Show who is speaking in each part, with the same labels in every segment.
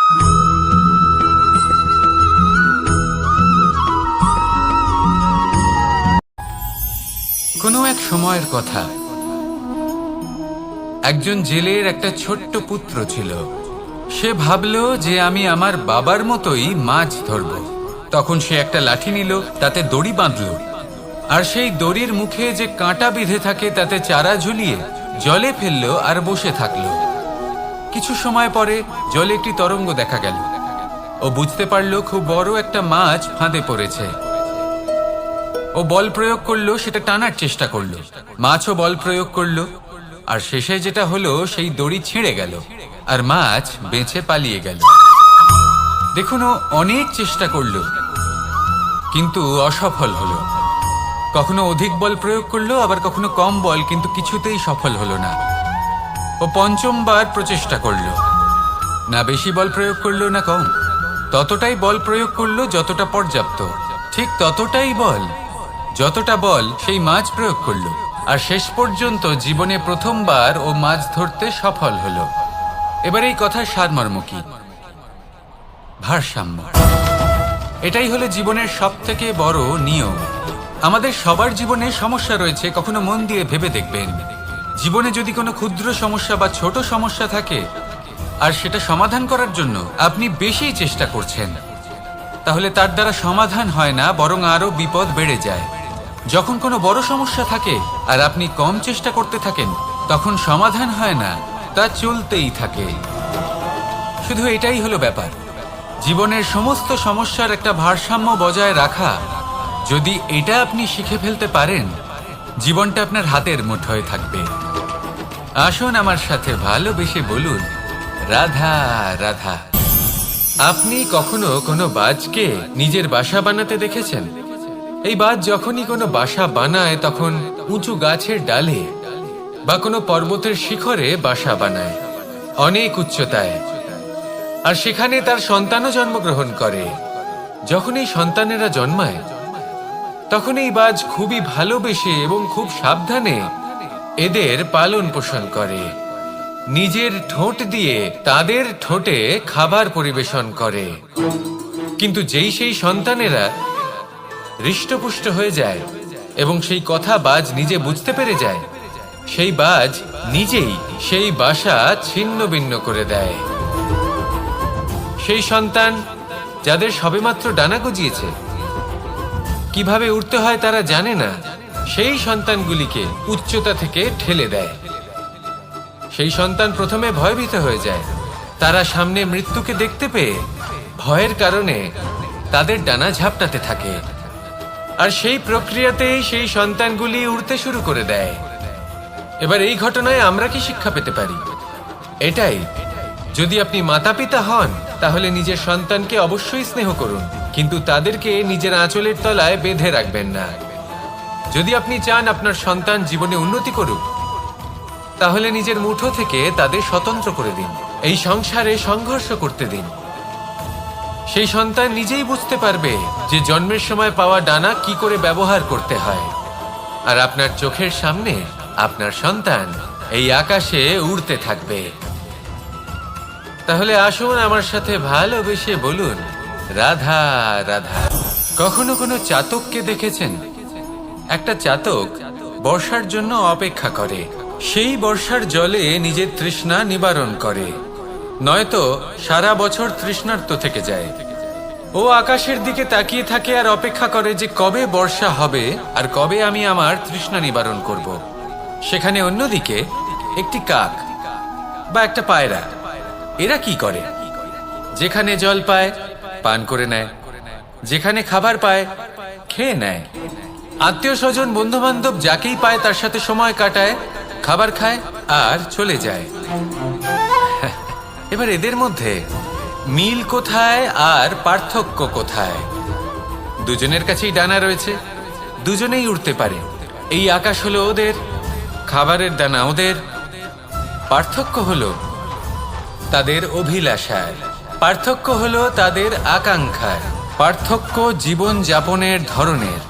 Speaker 1: কোনো এক সময়ের কথা, একজন জেলের একটা ছোট্ট পুত্র ছিল। সে ভাবলো যে আমি আমার বাবার মতোই মাছ ধরব। তখন সে একটা লাঠি নিল, তাতে দড়ি বাঁধল, আর সেই দড়ির মুখে যে কাঁটা বিঁধে থাকে তাতে চারা ঝুলিয়ে জলে ফেললো আর বসে থাকলো। কিছু সময় পরে জলে একটি তরঙ্গ দেখা গেল। ও বুঝতে পারলো খুব বড় একটা মাছ ফাঁদে পড়েছে। ও বল প্রয়োগ করলো, সেটা টানার চেষ্টা করলো। মাছও বল প্রয়োগ করলো, আর শেষে যেটা হলো সেই দড়ি ছিঁড়ে গেল আর মাছ বেঁচে পালিয়ে গেল। দেখুন, ও অনেক চেষ্টা করলো কিন্তু অসফল হলো। কখনো অধিক বল প্রয়োগ করলো, আবার কখনো কম বল, কিন্তু কিছুতেই সফল হলো না। ও পঞ্চমবার প্রচেষ্টা করলো, না বেশি বল প্রয়োগ করলো না কম, ততটাই বল প্রয়োগ করলো যতটা পর্যাপ্ত, ঠিক ততটাই বল, যতটা বল সেই মাছ প্রয়োগ করলো। আর শেষ পর্যন্ত জীবনে প্রথমবার ও মাছ ধরতে সফল হলো। এবার এই কথার সারমর্ম কি? ভারসাম্য। এটাই হলো জীবনের সবথেকে বড় নিয়ম। আমাদের সবার জীবনে সমস্যা রয়েছে, কখনো মন দিয়ে ভেবে দেখবেন। জীবনে যদি কোনো ক্ষুদ্র সমস্যা বা ছোট সমস্যা থাকে আর সেটা সমাধান করার জন্য আপনি বেশি চেষ্টা করছেন, তাহলে তার দ্বারা সমাধান হয় না, বরং আরো বিপদ বেড়ে যায়। যখন কোনো বড় সমস্যা থাকে আর আপনি কম চেষ্টা করতে থাকেন, তখন সমাধান হয় না, তা চলতেই থাকে। শুধু এটাই হলো ব্যাপার। জীবনের সমস্ত সমস্যার একটা ভারসাম্য বজায় রাখা, যদি এটা আপনি শিখে ফেলতে পারেন, জীবনটা আপনার হাতের মুঠোয় থাকবে। আসুন আমার সাথে ভালোবেসে বলুন, রাধা রাধা। আপনি কখনো কোনো বাজকে নিজের বাসা বানাতে দেখেছেন? এই বাজ যখনই কোনো বাসা বানায় তখন উঁচু গাছের ডালে বা কোনো পর্বতের শিখরে বাসা বানায়, অনেক উচ্চতায়, আর সেখানে তার সন্তানও জন্মগ্রহণ করে। যখন এই সন্তানেরা জন্মায় তখন এই বাজ খুবই ভালোবেসে এবং খুব সাবধানে এদের পালন পোষণ করে। নিজের ঠোঁট দিয়ে তাদের ঠোঁটে খাবার পরিবেশন করে। কিন্তু যেই সেই সন্তানেরা হৃষ্টপুষ্ট হয়ে যায় এবং সেই কথা বাজ নিজে বুঝতে পেরে যায়, সেই বাজ নিজেই সেই বাসা ছিন্ন ভিন্ন করে দেয়। সেই সন্তান যাদের সবেমাত্র ডানা গজিয়েছে, কিভাবে উড়তে হয় তারা জানে না, সেই সন্তানগুলিকে উচ্চতা থেকে ঠেলে দেয়। সেই সন্তান প্রথমে ভয়ভীত হয়ে যায়। তারা সামনে মৃত্যুকে দেখতে পেয়ে ভয়ের কারণে তাদের ডানা ঝাপটাতে থাকে, আর সেই প্রক্রিয়াতেই সেই সন্তানগুলি উড়তে শুরু করে দেয়। এবার এই ঘটনায় আমরা কি শিক্ষা পেতে পারি? এটাই, যদি আপনি মাতা পিতা হন তাহলে নিজের সন্তানকে অবশ্যই স্নেহ করুন, কিন্তু তাদেরকে নিজের আঁচলের তলায় বেঁধে রাখবেন না। যদি আপনি চান আপনার সন্তান জীবনে উন্নতি করুক, তাহলে নিজের মুঠো থেকে তাদের স্বতন্ত্র করে দিন। এই সংসারে সংঘর্ষ করতে দিন। সেই সন্তান নিজেই বুঝতে পারবে যে জন্মের সময় পাওয়া ডানা কি করে ব্যবহার করতে হয়। আর আপনার চোখের সামনে আপনার সন্তান এই আকাশে উড়তে থাকবে। তাহলে আসুন আমার সাথে ভালোবেসে বলুন, রাধা রাধা। কখনো কোনো চাতককে দেখেছেন? একটা চাতক বর্ষার জন্য অপেক্ষা করে। সেই বর্ষার জলে নিজের তৃষ্ণা নিবারণ করে, নয়তো সারা বছর তৃষ্ণার্ত থেকে যায়। ও আকাশের দিকে তাকিয়ে থাকে আর অপেক্ষা করে যে কবে বর্ষা হবে আর কবে আমি আমার তৃষ্ণা নিবারণ করব। সেখানে অন্যদিকে একটি কাক বা একটা পায়রা, এরা কি করে? যেখানে জল পায় পান করে নেয়, যেখানে খাবার পায় খেয়ে নেয়, আত্মীয় স্বজন বন্ধু বান্ধব যাকেই পায় তার সাথে সময় কাটায়, খাবার খায় আর চলে যায়। এবার এদের মধ্যে মিল কোথায় আর পার্থক্য কোথায়? দুজনের কাছেই ডানা রয়েছে, দুজনেই উড়তে পারে। এই আকাশ হলো ওদের, খাবারের দানা ওদের। পার্থক্য হলো তাদের অভিলাষার, পার্থক্য হলো তাদের আকাঙ্ক্ষার, পার্থক্য জীবন যাপনের ধরনের।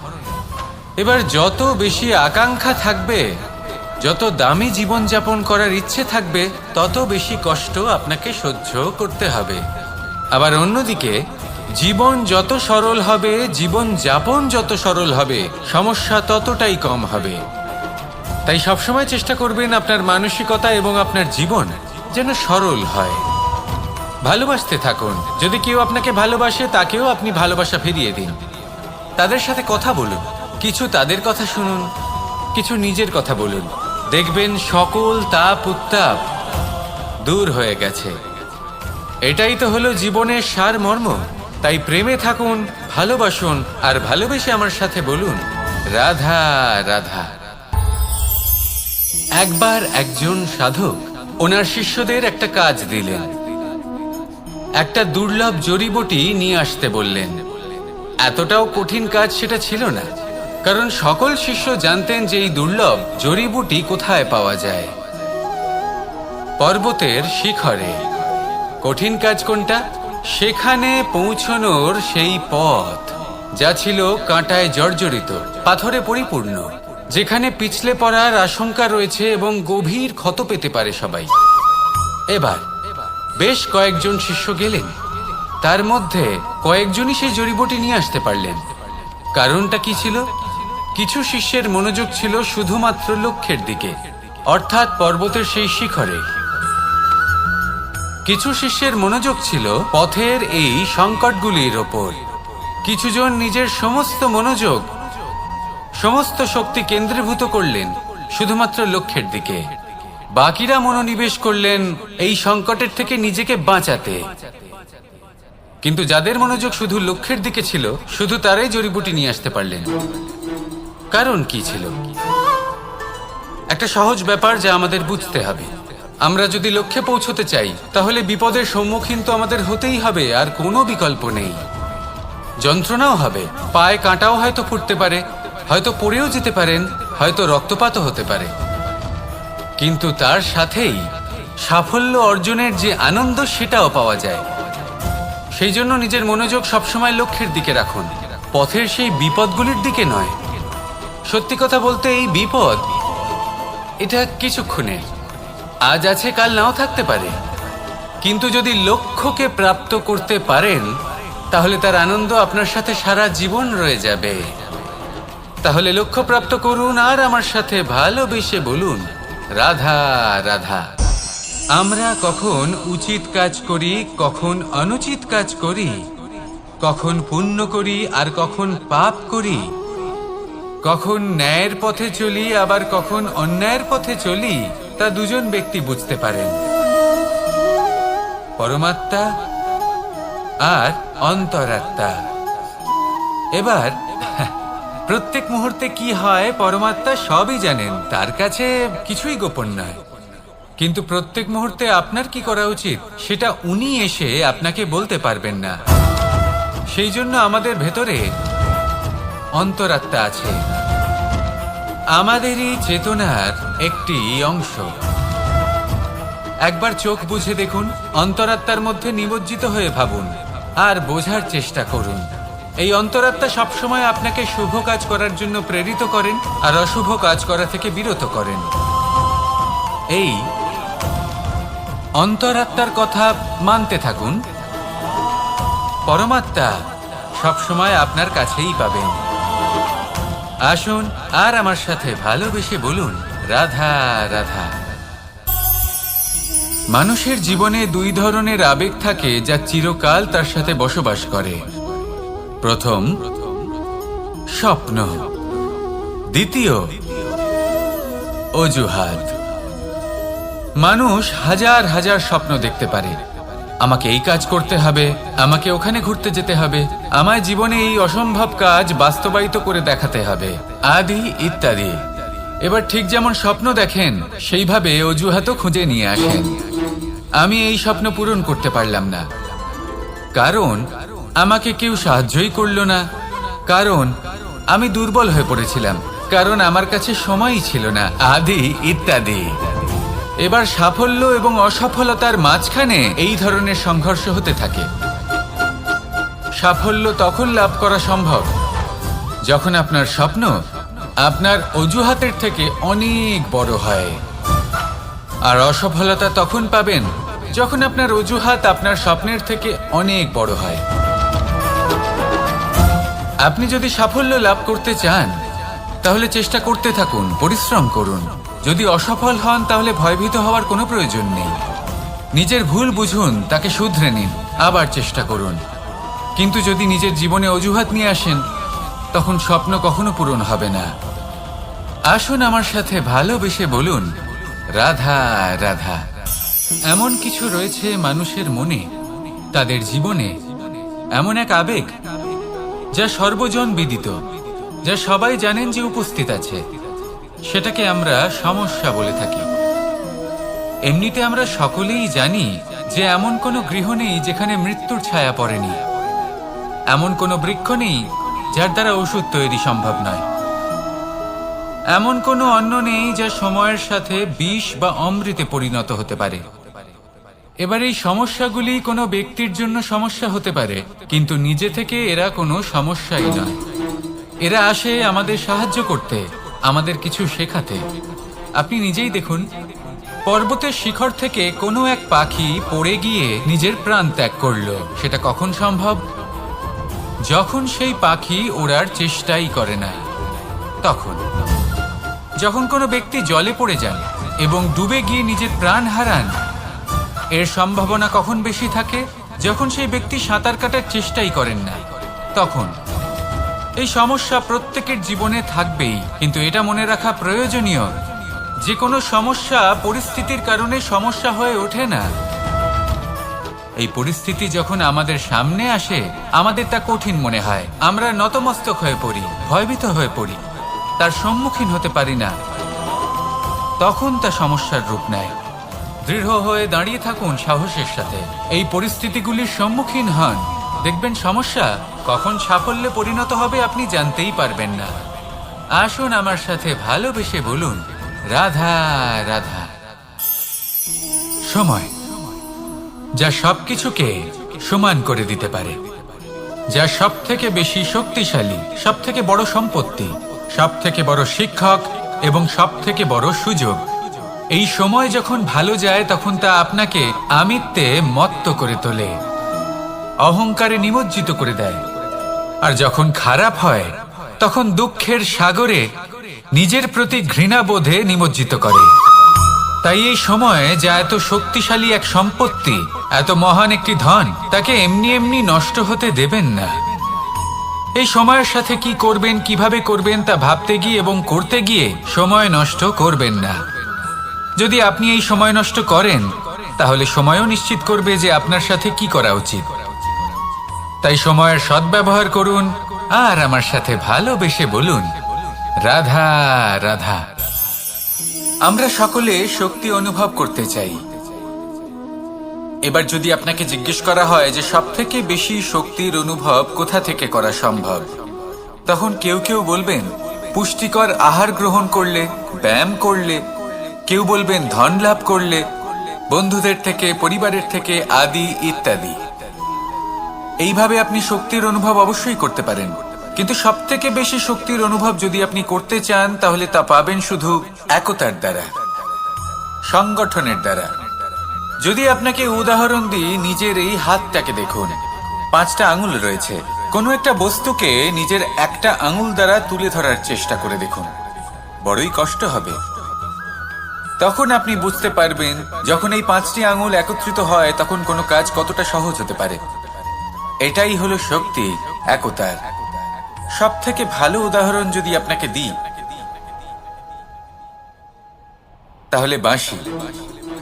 Speaker 1: এবার যত বেশি আকাঙ্ক্ষা থাকবে, যত দামি জীবন যাপন করার ইচ্ছে থাকবে, তত বেশি কষ্ট আপনাকে সহ্য করতে হবে। আবার অন্যদিকে জীবন যত সরল হবে, জীবন যাপন যত সরল হবে, সমস্যা ততটাই কম হবে। তাই সবসময় চেষ্টা করবেন আপনার মানসিকতা এবং আপনার জীবন যেন সরল হয়। ভালোবাসতে থাকুন। যদি কেউ আপনাকে ভালোবাসে, তাকেও আপনি ভালোবাসা ফিরিয়ে দিন। তাদের সাথে কথা বলুন, কিছু তাদের কথা শুনুন, কিছু নিজের কথা বলুন। দেখবেন সকল তাপ উত্তাপ দূর হয়ে গেছে। এটাই তো হলো জীবনের সারমর্ম। তাই প্রেমে থাকুন, ভালোবাসুন, আর ভালোবেসে আমার সাথে বলুন, রাধা রাধা। একবার একজন সাধক ওনার শিষ্যদের একটা কাজ দিলেন। একটা দুর্লভ জড়িবুটি নিয়ে আসতে বললেন। এতটাও কঠিন কাজ সেটা ছিল না, কারণ সকল শিষ্য জানতেন যে এই দুর্লভ জড়িবুটি কোথায় পাওয়া যায়। পর্বতের শিখরে। কঠিন কাজ কোনটা? সেখানে পৌঁছনোর সেই পথ, যা ছিল কাঁটায় জর্জরিত, পাথরে পরিপূর্ণ, যেখানে পিছলে পড়ার আশঙ্কা রয়েছে এবং গভীর ক্ষত পেতে পারে সবাই। এবার বেশ কয়েকজন শিষ্য গেলেন। তার মধ্যে কয়েকজনই সেই জড়িবুটি নিয়ে আসতে পারলেন। কারণটা কি ছিল? কিছু শিষ্যের মনোযোগ ছিল শুধুমাত্র লক্ষ্যের দিকে, অর্থাৎ পর্বতের সেই শিখরে। কিছু শিষ্যের মনোযোগ ছিল পথের এই সংকটগুলির ওপর। কিছুজন নিজের সমস্ত মনোযোগ, সমস্ত শক্তি কেন্দ্রীভূত করলেন শুধুমাত্র লক্ষ্যের দিকে। বাকিরা মনোনিবেশ করলেন এই সংকটের থেকে নিজেকে বাঁচাতে। কিন্তু যাদের মনোযোগ শুধু লক্ষ্যের দিকে ছিল, শুধু তারাই জড়িবুটি নিয়ে আসতে পারলেন। কারণ কি ছিল? একটা সহজ ব্যাপার যা আমাদের বুঝতে হবে। আমরা যদি লক্ষ্যে পৌঁছতে চাই, তাহলে বিপদের সম্মুখীন তো আমাদের হতেই হবে, আর কোনো বিকল্প নেই। যন্ত্রণাও হবে, পায়ে কাঁটাও হয়তো ফুটতে পারে, হয়তো পড়েও যেতে পারেন, হয়তো রক্তপাতও হতে পারে। কিন্তু তার সাথেই সাফল্য অর্জনের যে আনন্দ, সেটাও পাওয়া যায়। সেই জন্য নিজের মনোযোগ সবসময় লক্ষ্যের দিকে রাখুন, পথের সেই বিপদগুলির দিকে নয়। সত্যি কথা বলতে, এই বিপদ এটা কিছুক্ষণের, আজ আছে কাল নাও থাকতে পারে। কিন্তু যদি লক্ষ্যকে প্রাপ্ত করতে পারেন, তাহলে তার আনন্দ আপনার সাথে সারা জীবন রয়ে যাবে। তাহলে লক্ষ্য প্রাপ্ত করুন আর আমার সাথে ভালোবেসে বলুন, রাধা রাধা। আমরা কখন উচিত কাজ করি, কখন অনুচিত কাজ করি, কখন পুণ্য করি আর কখন পাপ করি, কখন ন্যায়ের পথে চলি আবার কখন অন্যায়ের পথে চলি, তা দুজন ব্যক্তি বুঝতে পারেন, পরমাত্মা আর অন্তরাত্মা। এবার প্রত্যেক মুহূর্তে কি হয় পরমাত্মা সবই জানেন, তার কাছে কিছুই গোপন নয়। কিন্তু প্রত্যেক মুহূর্তে আপনার কি করা উচিত, সেটা উনি এসে আপনাকে বলতে পারবেন না। সেই জন্য আমাদের ভেতরে অন্তরাত্মা আছে, আমাদেরই চেতনার একটি অংশ। একবার চোখ বুঝে দেখুন, অন্তরাত্মার মধ্যে নিমজ্জিত হয়ে ভাবুন আর বোঝার চেষ্টা করুন। এই অন্তরাত্মা সবসময় আপনাকে শুভ কাজ করার জন্য প্রেরিত করেন আর অশুভ কাজ করা থেকে বিরত করেন। এই অন্তরাত্মার কথা মানতে থাকুন, পরমাত্মা সবসময় আপনার কাছেই পাবেন। আসুন আর আমার সাথে ভালোবেসে বলুন, রাধা রাধা। মানুষের জীবনে দুই ধরনের আবেগ থাকে যা চিরকাল তার সাথে বসবাস করে। প্রথম, স্বপ্ন। দ্বিতীয়, অজুহাত। মানুষ হাজার হাজার স্বপ্ন দেখতে পারে। আমাকে এই কাজ করতে হবে, আমাকে ওখানে ঘুরতে যেতে হবে, আমার জীবনে এই অসম্ভব কাজ বাস্তবায়িত করে দেখাতে হবে, আদি ইত্যাদি। এবার ঠিক যেমন স্বপ্ন দেখেন, সেইভাবে অজুহাতও খুঁজে নিয়ে আসেন। আমি এই স্বপ্ন পূরণ করতে পারলাম না, কারণ আমাকে কেউ সাহায্যই করলো না, কারণ আমি দুর্বল হয়ে পড়েছিলাম, কারণ আমার কাছে সময়ই ছিল না, আদি ইত্যাদি। এবার সাফল্য এবং অসফলতার মাঝখানে এই ধরনের সংঘর্ষ হতে থাকে। সাফল্য তখন লাভ করা সম্ভব যখন আপনার স্বপ্ন আপনার অজুহাতের থেকে অনেক বড় হয়, আর অসফলতা তখন পাবেন যখন আপনার অজুহাত আপনার স্বপ্নের থেকে অনেক বড় হয়। আপনি যদি সাফল্য লাভ করতে চান তাহলে চেষ্টা করতে থাকুন, পরিশ্রম করুন। যদি অসফল হন তাহলে ভয়ভীত হওয়ার কোনো প্রয়োজন নেই। নিজের ভুল বুঝুন, তাকে শুধরে নিন, আবার চেষ্টা করুন। কিন্তু যদি নিজের জীবনে অজুহাত নিয়ে আসেন তখন স্বপ্ন কখনো পূরণ হবে না। আসুন আমার সাথে ভালোবেসে বলুন, রাধা রাধা। এমন কিছু রয়েছে মানুষের মনে, তাদের জীবনে এমন এক আবেগ যা সর্বজন বিদিত, যা সবাই জানেন যে উপস্থিত আছে। সেটাকে আমরা সমস্যা বলে থাকি। এমনিতে আমরা সকলেই জানি যে এমন কোনো গৃহ নেই যেখানে মৃত্যুর ছায়া পড়েনি, এমন কোনো বৃক্ষ নেই যার দ্বারা ওষুধ তৈরি সম্ভব নয়, এমন কোনো অন্ন নেই যা সময়ের সাথে বিষ বা অমৃতে পরিণত হতে পারে। এবার এই সমস্যাগুলি কোনো ব্যক্তির জন্য সমস্যা হতে পারে, কিন্তু নিজে থেকে এরা কোনো সমস্যাই নয়। এরা আসে আমাদের সাহায্য করতে, আমাদের কিছু শেখাতে। আপনি নিজেই দেখুন, পর্বতের শিখর থেকে কোনো এক পাখি পড়ে গিয়ে নিজের প্রাণ ত্যাগ করলো। সেটা কখন সম্ভব? যখন সেই পাখি ওড়ার চেষ্টাই করে না। তখন যখন কোনো ব্যক্তি জলে পড়ে যান এবং ডুবে গিয়ে নিজের প্রাণ হারান, এর সম্ভাবনা কখন বেশি থাকে? যখন সেই ব্যক্তি সাঁতার কাটার চেষ্টাই করেন না। তখন এই সমস্যা প্রত্যেকের জীবনে থাকবেই, কিন্তু এটা মনে রাখা প্রয়োজনীয় যে কোনো সমস্যা পরিস্থিতির কারণে সমস্যা হয়ে ওঠে না। এই পরিস্থিতি যখন আমাদের সামনে আসে আমাদের তা কঠিন মনে হয়, আমরা নতমস্তক হয়ে পড়ি, ভয়ভীত হয়ে পড়ি, তার সম্মুখীন হতে পারি না। তখন তা সমস্যার রূপ নেয়। দৃঢ় হয়ে দাঁড়িয়ে থাকুন সাহসের সাথে, এই পরিস্থিতিগুলির সম্মুখীন হন। দেখবেন সমস্যা কখন সাফল্যে পরিণত হবে আপনি জানতেই পারবেন না। আসুন আমার সাথে ভালোবেসে বলুন, রাধা রাধা। সময় যা সবকিছুকে সমান করে দিতে পারে, যা সব থেকে বেশি শক্তিশালী, সব থেকে বড় সম্পত্তি, সব থেকে বড় শিক্ষক এবং সব থেকে বড় সুযোগ। এই সময় যখন ভালো যায় তখন তা আপনাকে আমিত্বে মত্ত করে তোলে, অহংকারে নিমজ্জিত করে দেয়। আর যখন খারাপ হয় তখন দুঃখের সাগরে নিজের প্রতি ঘৃণাবোধে নিমজ্জিত করে। তাই এই সময় যা এত শক্তিশালী এক সম্পত্তি, এত মহান একটি ধন, তাকে এমনি এমনি নষ্ট হতে দেবেন না। এই সময়ের সাথে কি করবেন, কিভাবে করবেন তা ভাবতে গিয়ে এবং করতে গিয়ে সময় নষ্ট করবেন না। যদি আপনি এই সময় নষ্ট করেন তাহলে সময়ও নিশ্চিত করবে যে আপনার সাথে কি করা উচিত। তাই সময়ের সদ্ব্যবহার করুন আর আমার সাথে ভালোবেসে বলুন, রাধা রাধা। আমরা সকলে শক্তি অনুভব করতে চাই। এবার যদি আপনাকে জিজ্ঞেস করা হয় যে সবথেকে বেশি শক্তির অনুভব কোথা থেকে করা সম্ভব, তখন কেউ কেউ বলবেন পুষ্টিকর আহার গ্রহণ করলে, ব্যায়াম করলে, কেউ বলবেন ধন লাভ করলে, বন্ধুদের থেকে, পরিবারের থেকে, আদি ইত্যাদি। এইভাবে আপনি শক্তির অনুভব অবশ্যই করতে পারেন, কিন্তু সবথেকে বেশি শক্তির অনুভব যদি আপনি করতে চান তাহলে তা পাবেন শুধু একতার দ্বারা, সংগঠনের দ্বারা। যদি আপনাকে উদাহরণ দিই, নিজের এই হাতটাকে দেখুন, 5টা আঙুল রয়েছে। কোনো একটা বস্তুকে নিজের একটা আঙুল দ্বারা তুলে ধরার চেষ্টা করে দেখুন, বড়ই কষ্ট হবে। তখন আপনি বুঝতে পারবেন যখন এই 5টি আঙুল একত্রিত হয় তখন কোনো কাজ কতটা সহজ হতে পারে। এটাই হলো শক্তি, একতার। সব থেকে ভালো উদাহরণ যদি আপনাকে দিই তাহলে বাঁশি।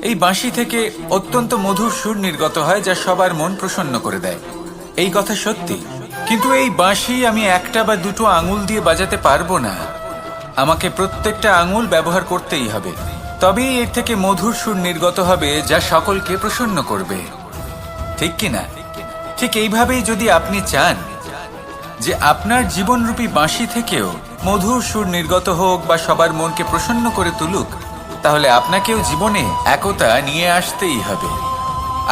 Speaker 1: এই বাঁশি থেকে অত্যন্ত মধুর সুর নির্গত হয় যা সবার মন প্রসন্ন করে দেয়। এই কথা সত্যি, কিন্তু এই বাঁশি আমি একটা বা দুটো আঙুল দিয়ে বাজাতে পারবো না। আমাকে প্রত্যেকটা আঙুল ব্যবহার করতেই হবে, তবেই এর থেকে মধুর সুর নির্গত হবে যা সকলকে প্রসন্ন করবে, ঠিক কিনা? ঠিক এইভাবেই যদি আপনি চান যে আপনার জীবনরূপী বাঁশি থেকেও মধুর সুর নির্গত হোক বা সবার মনকে প্রসন্ন করে তুলুক, তাহলে আপনাকেও জীবনে একতা নিয়ে আসতেই হবে।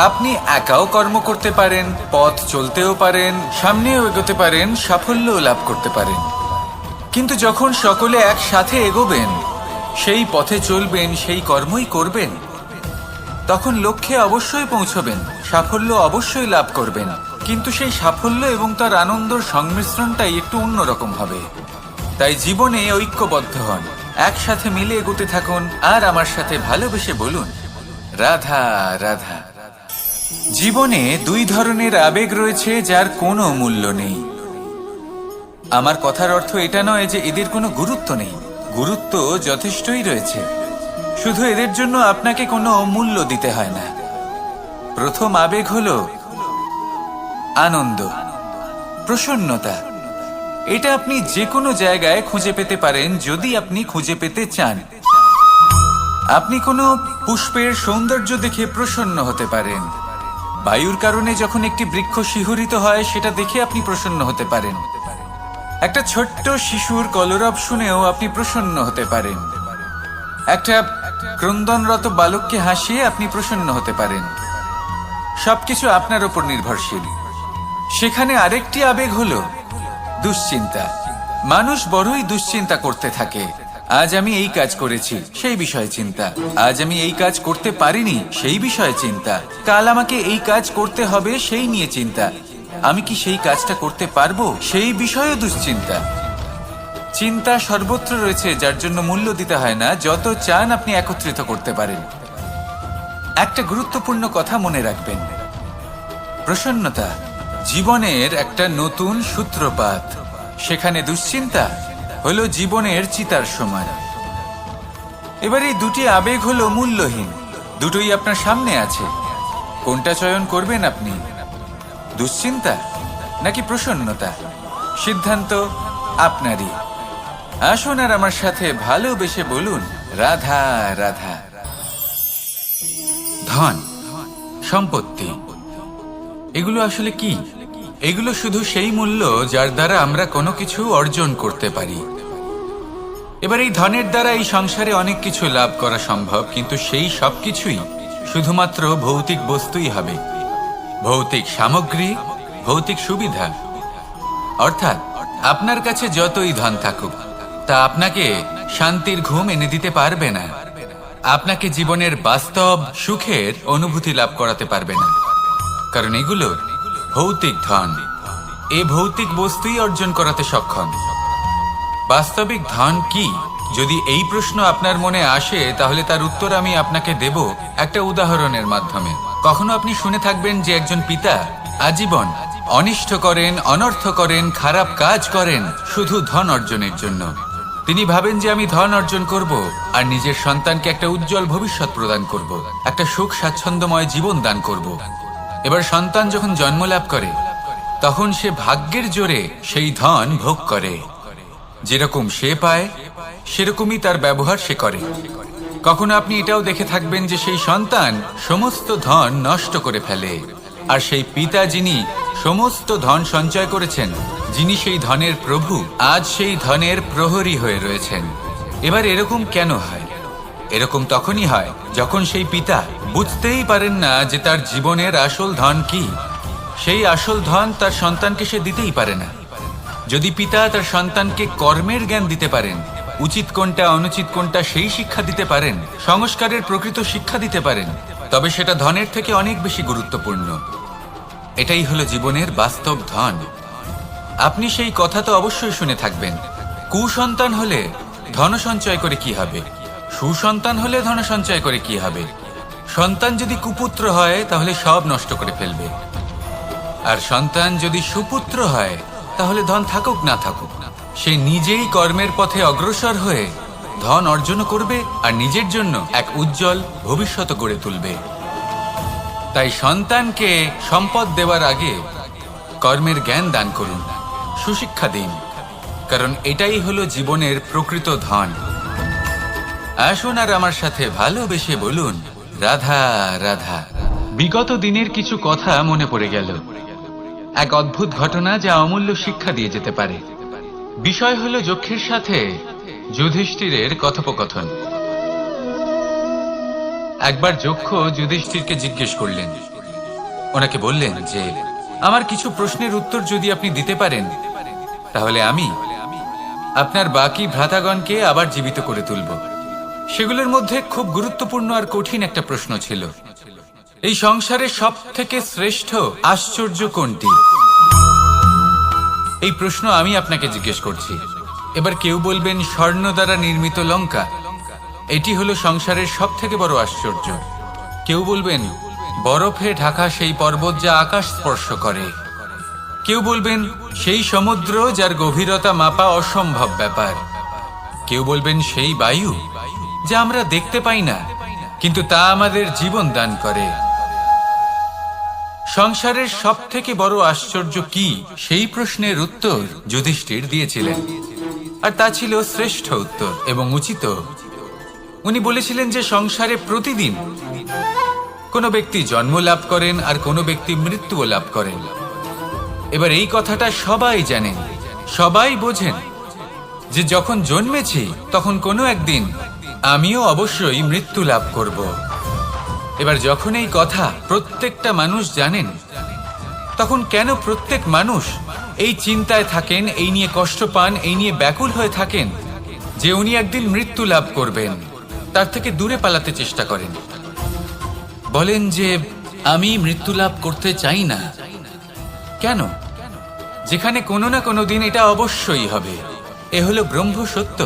Speaker 1: আপনি একাও কর্ম করতে পারেন, পথ চলতেও পারেন, সামনেও এগোতে পারেন, সাফল্যও লাভ করতে পারেন। কিন্তু যখন সকলে একসাথে এগোবেন, সেই পথে চলবেন, সেই কর্মই করবেন, তখন লক্ষ্যে অবশ্যই পৌঁছবেন, সাফল্য অবশ্যই লাভ করবেন, কিন্তু সেই সাফল্য এবং তার আনন্দর সংমিশ্রণটাই একটু অন্যরকম হবে। তাই জীবনে ঐক্যবদ্ধ হন, একসাথে মিলে এগোতে থাকুন, আর আমার সাথে ভালোবেসে বলুন, রাধা রাধা। জীবনে দুই ধরনের আবেগ রয়েছে যার কোনো মূল্য নেই। আমার কথার অর্থ এটা নয় যে এদের কোনো গুরুত্ব নেই, গুরুত্ব যথেষ্টই রয়েছে, শুধু এদের জন্য আপনাকে কোনো মূল্য দিতে হয় না। প্রথম আবেগ হলো আনন্দ, প্রসন্নতা। এটা আপনি যে কোনো জায়গায় খুঁজে পেতে পারেন যদি আপনি খুঁজে পেতে চান। আপনি কোনো পুষ্পের সৌন্দর্য দেখে প্রসন্ন হতে পারেন, বায়ুর কারণে যখন একটি বৃক্ষ শিহরিত হয় সেটা দেখে আপনি প্রসন্ন হতে পারেন, একটা ছোট্ট শিশুর কলরব শুনেও আপনি প্রসন্ন হতে পারেন, একটা ক্রন্দনরত বালককে হাসিয়ে আপনি প্রসন্ন হতে পারেন। সবকিছু আপনার উপর নির্ভরশীল। সেখানে আরেকটি আবেগ হলো দুশ্চিন্তা। মানুষ বড়ই দুশ্চিন্তা করতে থাকে। আজ আমি এই কাজ করেছি, সেই বিষয়ে চিন্তা। আজ আমি এই কাজ করতে পারিনি, সেই বিষয়ে চিন্তা। কাল আমাকে এই কাজ করতে হবে, সেই নিয়ে চিন্তা। আমি কি সেই কাজটা করতে পারবো, সেই বিষয়ে দুশ্চিন্তা। চিন্তা সর্বত্র রয়েছে, যার জন্য মূল্য দিতে হয় না। যত চান আপনি একত্রিত করতে পারেন। একটা গুরুত্বপূর্ণ কথা মনে রাখবেন, প্রসন্নতা জীবনের একটা নতুন সূত্রপাত। সেখানে দুশ্চিন্তা হলো জীবনের চিতার সমান। এবার এই দুটি আবেগ হলো মূল্যহীন, দুটোই আপনার সামনে আছে। কোনটা চয়ন করবেন আপনি, দুশ্চিন্তা নাকি প্রসন্নতা? সিদ্ধান্ত আপনারই। আসুন আর আমার সাথে ভালোবেসে বলুন, রাধা রাধা। ধন, সম্পত্তি, এগুলো আসলে কি? এগুলো শুধু সেই মূল্য যার দ্বারা আমরা কোনো কিছু অর্জন করতে পারি। এবার এই ধনের দ্বারা এই সংসারে অনেক কিছু লাভ করা সম্ভব, কিন্তু সেই সব কিছুই শুধুমাত্র ভৌতিক বস্তুই হবে, ভৌতিক সামগ্রী, ভৌতিক সুবিধা। অর্থাৎ আপনার কাছে যতই ধন থাকুক, তা আপনাকে শান্তির ঘুম এনে দিতে পারবে না, আপনাকে জীবনের বাস্তব সুখের অনুভূতি লাভ করাতে পারবে না, কারণ এগুলো ভৌতিক ধন। এ ভৌতিক বস্তুই অর্জন করাতে সক্ষম। বাস্তবিক ধন কি? যদি এই প্রশ্ন আপনার মনে আসে, তাহলে তার উত্তর আমি আপনাকে দেব একটা উদাহরণের মাধ্যমে। কখনো আপনি শুনে থাকবেন যে একজন পিতা আজীবন অনিষ্ট করেন, অনর্থ করেন, খারাপ কাজ করেন শুধু ধন অর্জনের জন্য। তিনি ভাবেন যে আমি ধন অর্জন করব আর নিজের সন্তানকে একটা উজ্জ্বল ভবিষ্যৎ প্রদান করব, একটা সুখ স্বাচ্ছন্দ্যময় জীবন দান করব। এবার সন্তান যখন জন্ম লাভ করে, তখন সে ভাগ্যের জোরে সেই ধন ভোগ করে। যেরকম সে পায়, সেরকমই তার ব্যবহার সে করে। কখনো আপনি এটাও দেখে থাকবেন যে সেই সন্তান সমস্ত ধন নষ্ট করে ফেলে, আর সেই পিতা যিনি সমস্ত ধন সঞ্চয় করেছেন, যিনি সেই ধনের প্রভু, আজ সেই ধনের প্রহরী হয়ে রয়েছেন। এবার এরকম কেন হয়? এরকম তখনই হয় যখন সেই পিতা বুঝতেই পারেন না যে তার জীবনের আসল ধন কি। সেই আসল ধন তার সন্তানকে সে দিতেই পারে না। যদি পিতা তার সন্তানকে কর্মের জ্ঞান দিতে পারেন, উচিত কোনটা অনুচিত কোনটা সেই শিক্ষা দিতে পারেন, সংস্কারের প্রকৃত শিক্ষা দিতে পারেন, তবে সেটা ধনের থেকে অনেক বেশি গুরুত্বপূর্ণ। এটাই হলো জীবনের বাস্তব ধন। আপনি সেই কথা তো অবশ্যই শুনে থাকবেন, কুসন্তান হলে ধন সঞ্চয় করে কি হবে, সুসন্তান হলে ধন সঞ্চয় করে কি হবে। সন্তান যদি কুপুত্র হয় তাহলে সব নষ্ট করে ফেলবে, আর সন্তান যদি সুপুত্র হয় তাহলে ধন থাকুক না থাকুক, সে নিজেই কর্মের পথে অগ্রসর হয়ে ধন অর্জন করবে আর নিজের জন্য এক উজ্জ্বল ভবিষ্যৎ গড়ে তুলবে। তাই সন্তানকে সম্পদ দেওয়ার আগে কর্মের জ্ঞান দান করুন, সুশিক্ষা দিন, কারণ এটাই হলো জীবনের প্রকৃত ধন। আসুন আর আমার সাথে ভালোবেসে বলুন, রাধা রাধা। বিগত দিনের কিছু কথা মনে পড়ে গেল, এক অদ্ভুত ঘটনা যা অমূল্য শিক্ষা দিয়ে যেতে পারে। বিষয় হলো যক্ষের সাথে যুধিষ্ঠিরের কথোপকথন। একবার যক্ষ যুধিষ্ঠিরকে জিজ্ঞেস করলেন, ওনাকে বললেন যে আমার কিছু প্রশ্নের উত্তর যদি আপনি দিতে পারেন, তাহলে আমি আপনার বাকি ভ্রাতাগণকে আবার জীবিত করে তুলব। সেগুলোর মধ্যে খুব গুরুত্বপূর্ণ আর কঠিন একটা প্রশ্ন ছিল, এই সংসারের সব থেকে শ্রেষ্ঠ আশ্চর্য কোনটি? এই প্রশ্ন আমি আপনাকে জিজ্ঞেস করছি। এবার কেউ বলবেন স্বর্ণ দ্বারা নির্মিত লঙ্কা, এটি হলো সংসারের সব থেকে বড় আশ্চর্য। কেউ বলবেন বরফে ঢাকা সেই পর্বত যা আকাশ স্পর্শ করে। কেউ বলবেন সেই সমুদ্র যার গভীরতা মাপা অসম্ভব ব্যাপার। কেউ বলবেন সেই বায়ু যা আমরা দেখতে পাই না, কিন্তু তা আমাদের জীবন দান করে। সংসারের সব থেকে বড় আশ্চর্য কি, সেই প্রশ্নের উত্তর যুধিষ্ঠির দিয়েছিলেন, আর তা ছিল শ্রেষ্ঠ উত্তর এবং উচিত। উনি বলেছিলেন যে সংসারে প্রতিদিন কোনো ব্যক্তি জন্ম লাভ করেন আর কোনো ব্যক্তি মৃত্যুও লাভ করেন। এবার এই কথাটা সবাই জানেন, সবাই বোঝেন যে যখন জন্মেছি তখন কোনো একদিন আমিও অবশ্যই মৃত্যু লাভ করব। এবার যখন এই কথা প্রত্যেকটা মানুষ জানেন, তখন কেন প্রত্যেক মানুষ এই চিন্তায় থাকেন, এই নিয়ে কষ্ট পান, এই নিয়ে ব্যাকুল হয়ে থাকেন যে উনি একদিন মৃত্যু লাভ করবেন, তার থেকে দূরে পালাতে চেষ্টা করেন। বলেন যে আমি মৃত্যু লাভ করতে চাই না। কেন? যেখানে কোনো না কোনো দিন এটা অবশ্যই হবে। এ হলো ব্রহ্ম সত্য।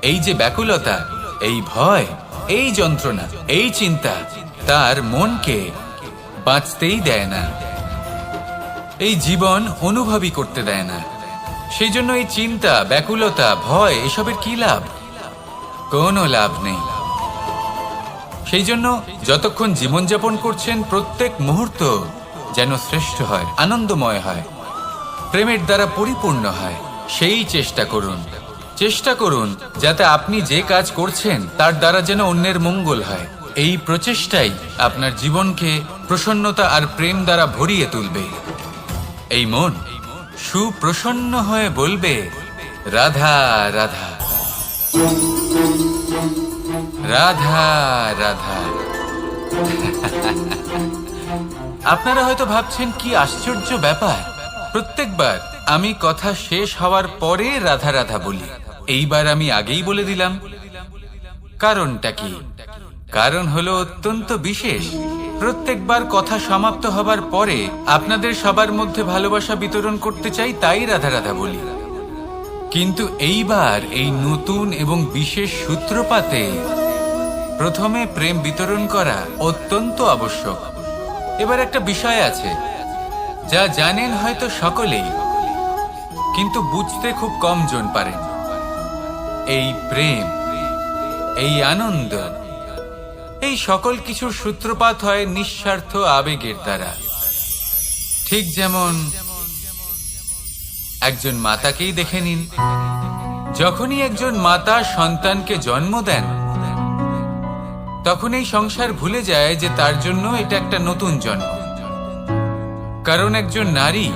Speaker 1: এই যে ব্যাকুলতা, এই ভয়, এই যন্ত্রণা, এই চিন্তা তার মনকে বাঁচতেই দেয় না, এই জীবন অনুভবই করতে দেয় না। সেই জন্য এই চিন্তা, ব্যাকুলতা, ভয় এসবের কি লাভ? কোনো লাভ নেই। সেই জন্য যতক্ষণ জীবনযাপন করছেন প্রত্যেক মুহূর্ত যেন শ্রেষ্ঠ হয়, আনন্দময় হয়, প্রেমের দ্বারা পরিপূর্ণ হয়, সেই চেষ্টা করুন। চেষ্টা করুন যাতে আপনি যে কাজ করছেন তার দ্বারা যেন অন্যের মঙ্গল হয়। এই প্রচেষ্টাই আপনার জীবনকে প্রসন্নতা আর প্রেম দ্বারা ভরিয়ে তুলবে। এই মন সুপ্রসন্ন হয়ে বলবে রাধা রাধা রাধা রাধা। আপনারা হয়তো ভাবছেন কি আশ্চর্য ব্যাপার, প্রত্যেকবার আমি কথা শেষ হওয়ার পরে রাধা রাধা বলি। এইবার আমি আগেই বলে দিলাম। কারণটা কি? কারণ হলো অত্যন্ত বিশেষ। প্রত্যেকবার কথা সমাপ্ত হবার পরে আপনাদের সবার মধ্যে ভালোবাসা বিতরণ করতে চাই, তাই রাধা রাধা বলি। কিন্তু এইবার এই নতুন এবং বিশেষ সূত্রপাতে প্রথমে প্রেম বিতরণ করা অত্যন্ত আবশ্যক। এবার একটা বিষয় আছে যা জানেন হয়তো সকলেই, কিন্তু বুঝতে খুব কম জন পারেন। এই প্রেম, এই আনন্দ, এই সকল কিছুর সূত্রপাত হয় নিঃস্বার্থ আবেগের দ্বারা। ঠিক যেমন একজন মাতাকেই দেখে নিন। যখনই একজন মাতা সন্তানকে জন্ম দেন, তখন এই সংসার ভুলে যায় যে তার জন্য এটা একটা নতুন জন্ম। কারণ একজন নারী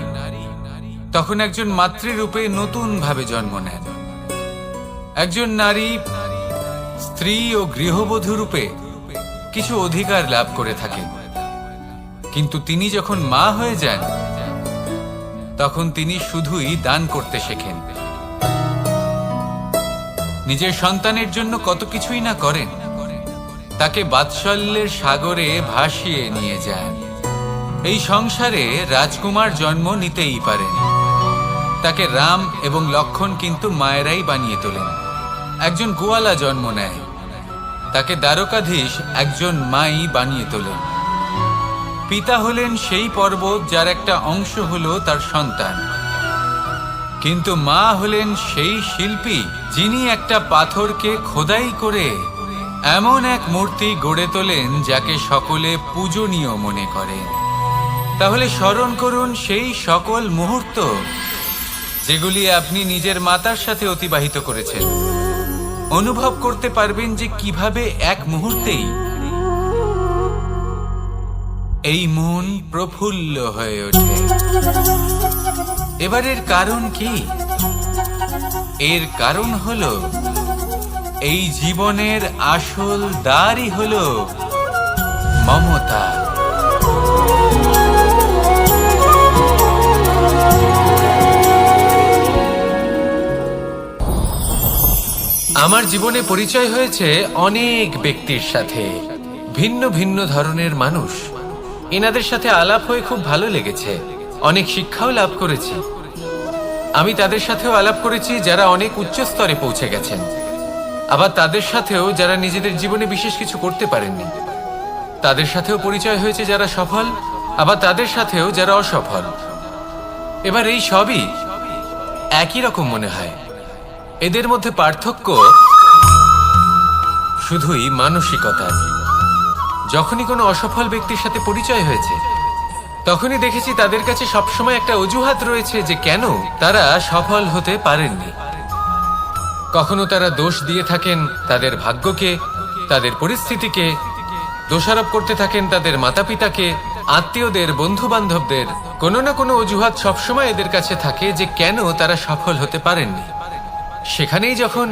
Speaker 1: তখন একজন মাতৃরূপে নতুন ভাবে জন্ম নেন। একজন নারী স্ত্রী ও গৃহবধূ রূপে কিছু অধিকার লাভ করে থাকেন, কিন্তু তিনি যখন মা হয়ে যান তখন তিনি শুধুই দান করতে শেখেন। নিজের সন্তানের জন্য কত কিছুই না করেন, তাকে বাৎসল্যের সাগরে ভাসিয়ে নিয়ে যান। এই সংসারে রাজকুমার জন্ম নিতেই পারেন, তাকে রাম এবং লক্ষণ কিন্তু মায়েরাই বানিয়ে তোলেন। একজন গোয়ালা জন্ম নেয়, তাকে দ্বারকাধীশ একজন মাই বানিয়ে তোলেন। পিতা হলেন সেই পর্বত যার একটা অংশ হলো তার সন্তান, কিন্তু মা হলেন সেই শিল্পী যিনি একটা পাথরকে খোদাই করে এমন এক মূর্তি গড়ে তোলেন যাকে সকলে পূজনীয় মনে করেন। তাহলে স্মরণ করুন সেই সকল মুহূর্ত যেগুলি আপনি নিজের মাতার সাথে অতিবাহিত করেছেন। অনুভব করতে পারবেন যে কিভাবে এক মুহূর্তেই এই মন প্রফুল্ল হয়ে ওঠে। এবার এর কারণ কি? এর কারণ হলো এই জীবনের আসল দ্বারই হলো মমতা। আমার জীবনে পরিচয় হয়েছে অনেক ব্যক্তির সাথে
Speaker 2: ভিন্ন ভিন্ন ধরনের মানুষ। এনাদের সাথে আলাপ হয়ে খুব ভালো লেগেছে, অনেক শিক্ষাও লাভ করেছি। আমি তাদের সাথেও আলাপ করেছি যারা অনেক উচ্চ স্তরে পৌঁছে গেছেন, আবার তাদের সাথেও যারা নিজেদের জীবনে বিশেষ কিছু করতে পারেননি। তাদের সাথেও পরিচয় হয়েছে যারা সফল, আবার তাদের সাথেও যারা অসফল। এবার এই সবই একই রকম মনে হয়। এদের মধ্যে পার্থক্য শুধুই মানসিকতার। যখনই কোনো অসফল ব্যক্তির সাথে পরিচয় হয়েছে, তখনই দেখেছি তাদের কাছে সবসময় একটা অজুহাত রয়েছে যে কেন তারা সফল হতে পারেননি। কখনো তারা দোষ দিয়ে থাকেন তাদের ভাগ্যকে, তাদের পরিস্থিতিকে, দোষারোপ করতে থাকেন তাদের মাতা পিতাকে, আত্মীয়দের, বন্ধু বান্ধবদের। কোনো না কোনো অজুহাত সবসময় এদের কাছে থাকে যে কেন তারা সফল হতে পারেননি। সেখানেই যখন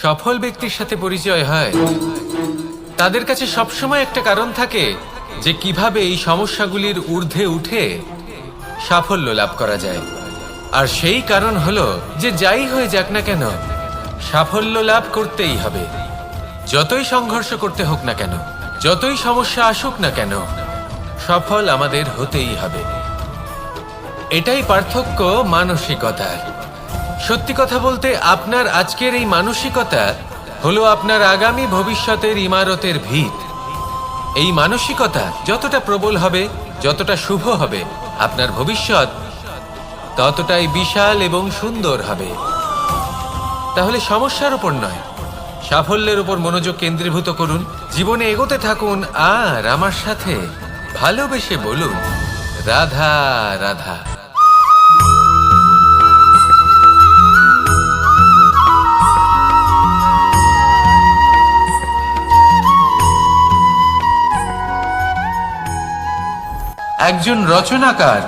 Speaker 2: সফল ব্যক্তির সাথে পরিচয় হয়, তাদের কাছে সবসময় একটা কারণ থাকে যে কিভাবে এই সমস্যাগুলির ঊর্ধ্বে উঠে সাফল্য লাভ করা যায়। আর সেই কারণ হলো যে যাই হয়ে যাক না কেন, সাফল্য লাভ করতেই হবে। যতই সংঘর্ষ করতে হোক না কেন, যতই সমস্যা আসুক না কেন, সফল আমাদের হতেই হবে। এটাই পার্থক্য মানসিকতার। সত্যি কথা বলতে, আপনার আজকের এই মানসিকতা হলো আপনার আগামী ভবিষ্যতের ইমারতের ভিত। এই মানসিকতা যতটা প্রবল হবে, যতটা শুভ হবে, আপনার ভবিষ্যৎ ততটাই বিশাল এবং সুন্দর হবে। তাহলে সমস্যার উপর নয়, সাফল্যের উপর মনোযোগ কেন্দ্রীভূত করুন, জীবনে এগোতে থাকুন, আর আমার সাথে ভালোবেসে বলুন, রাধা রাধা।
Speaker 1: একজন রচনাকার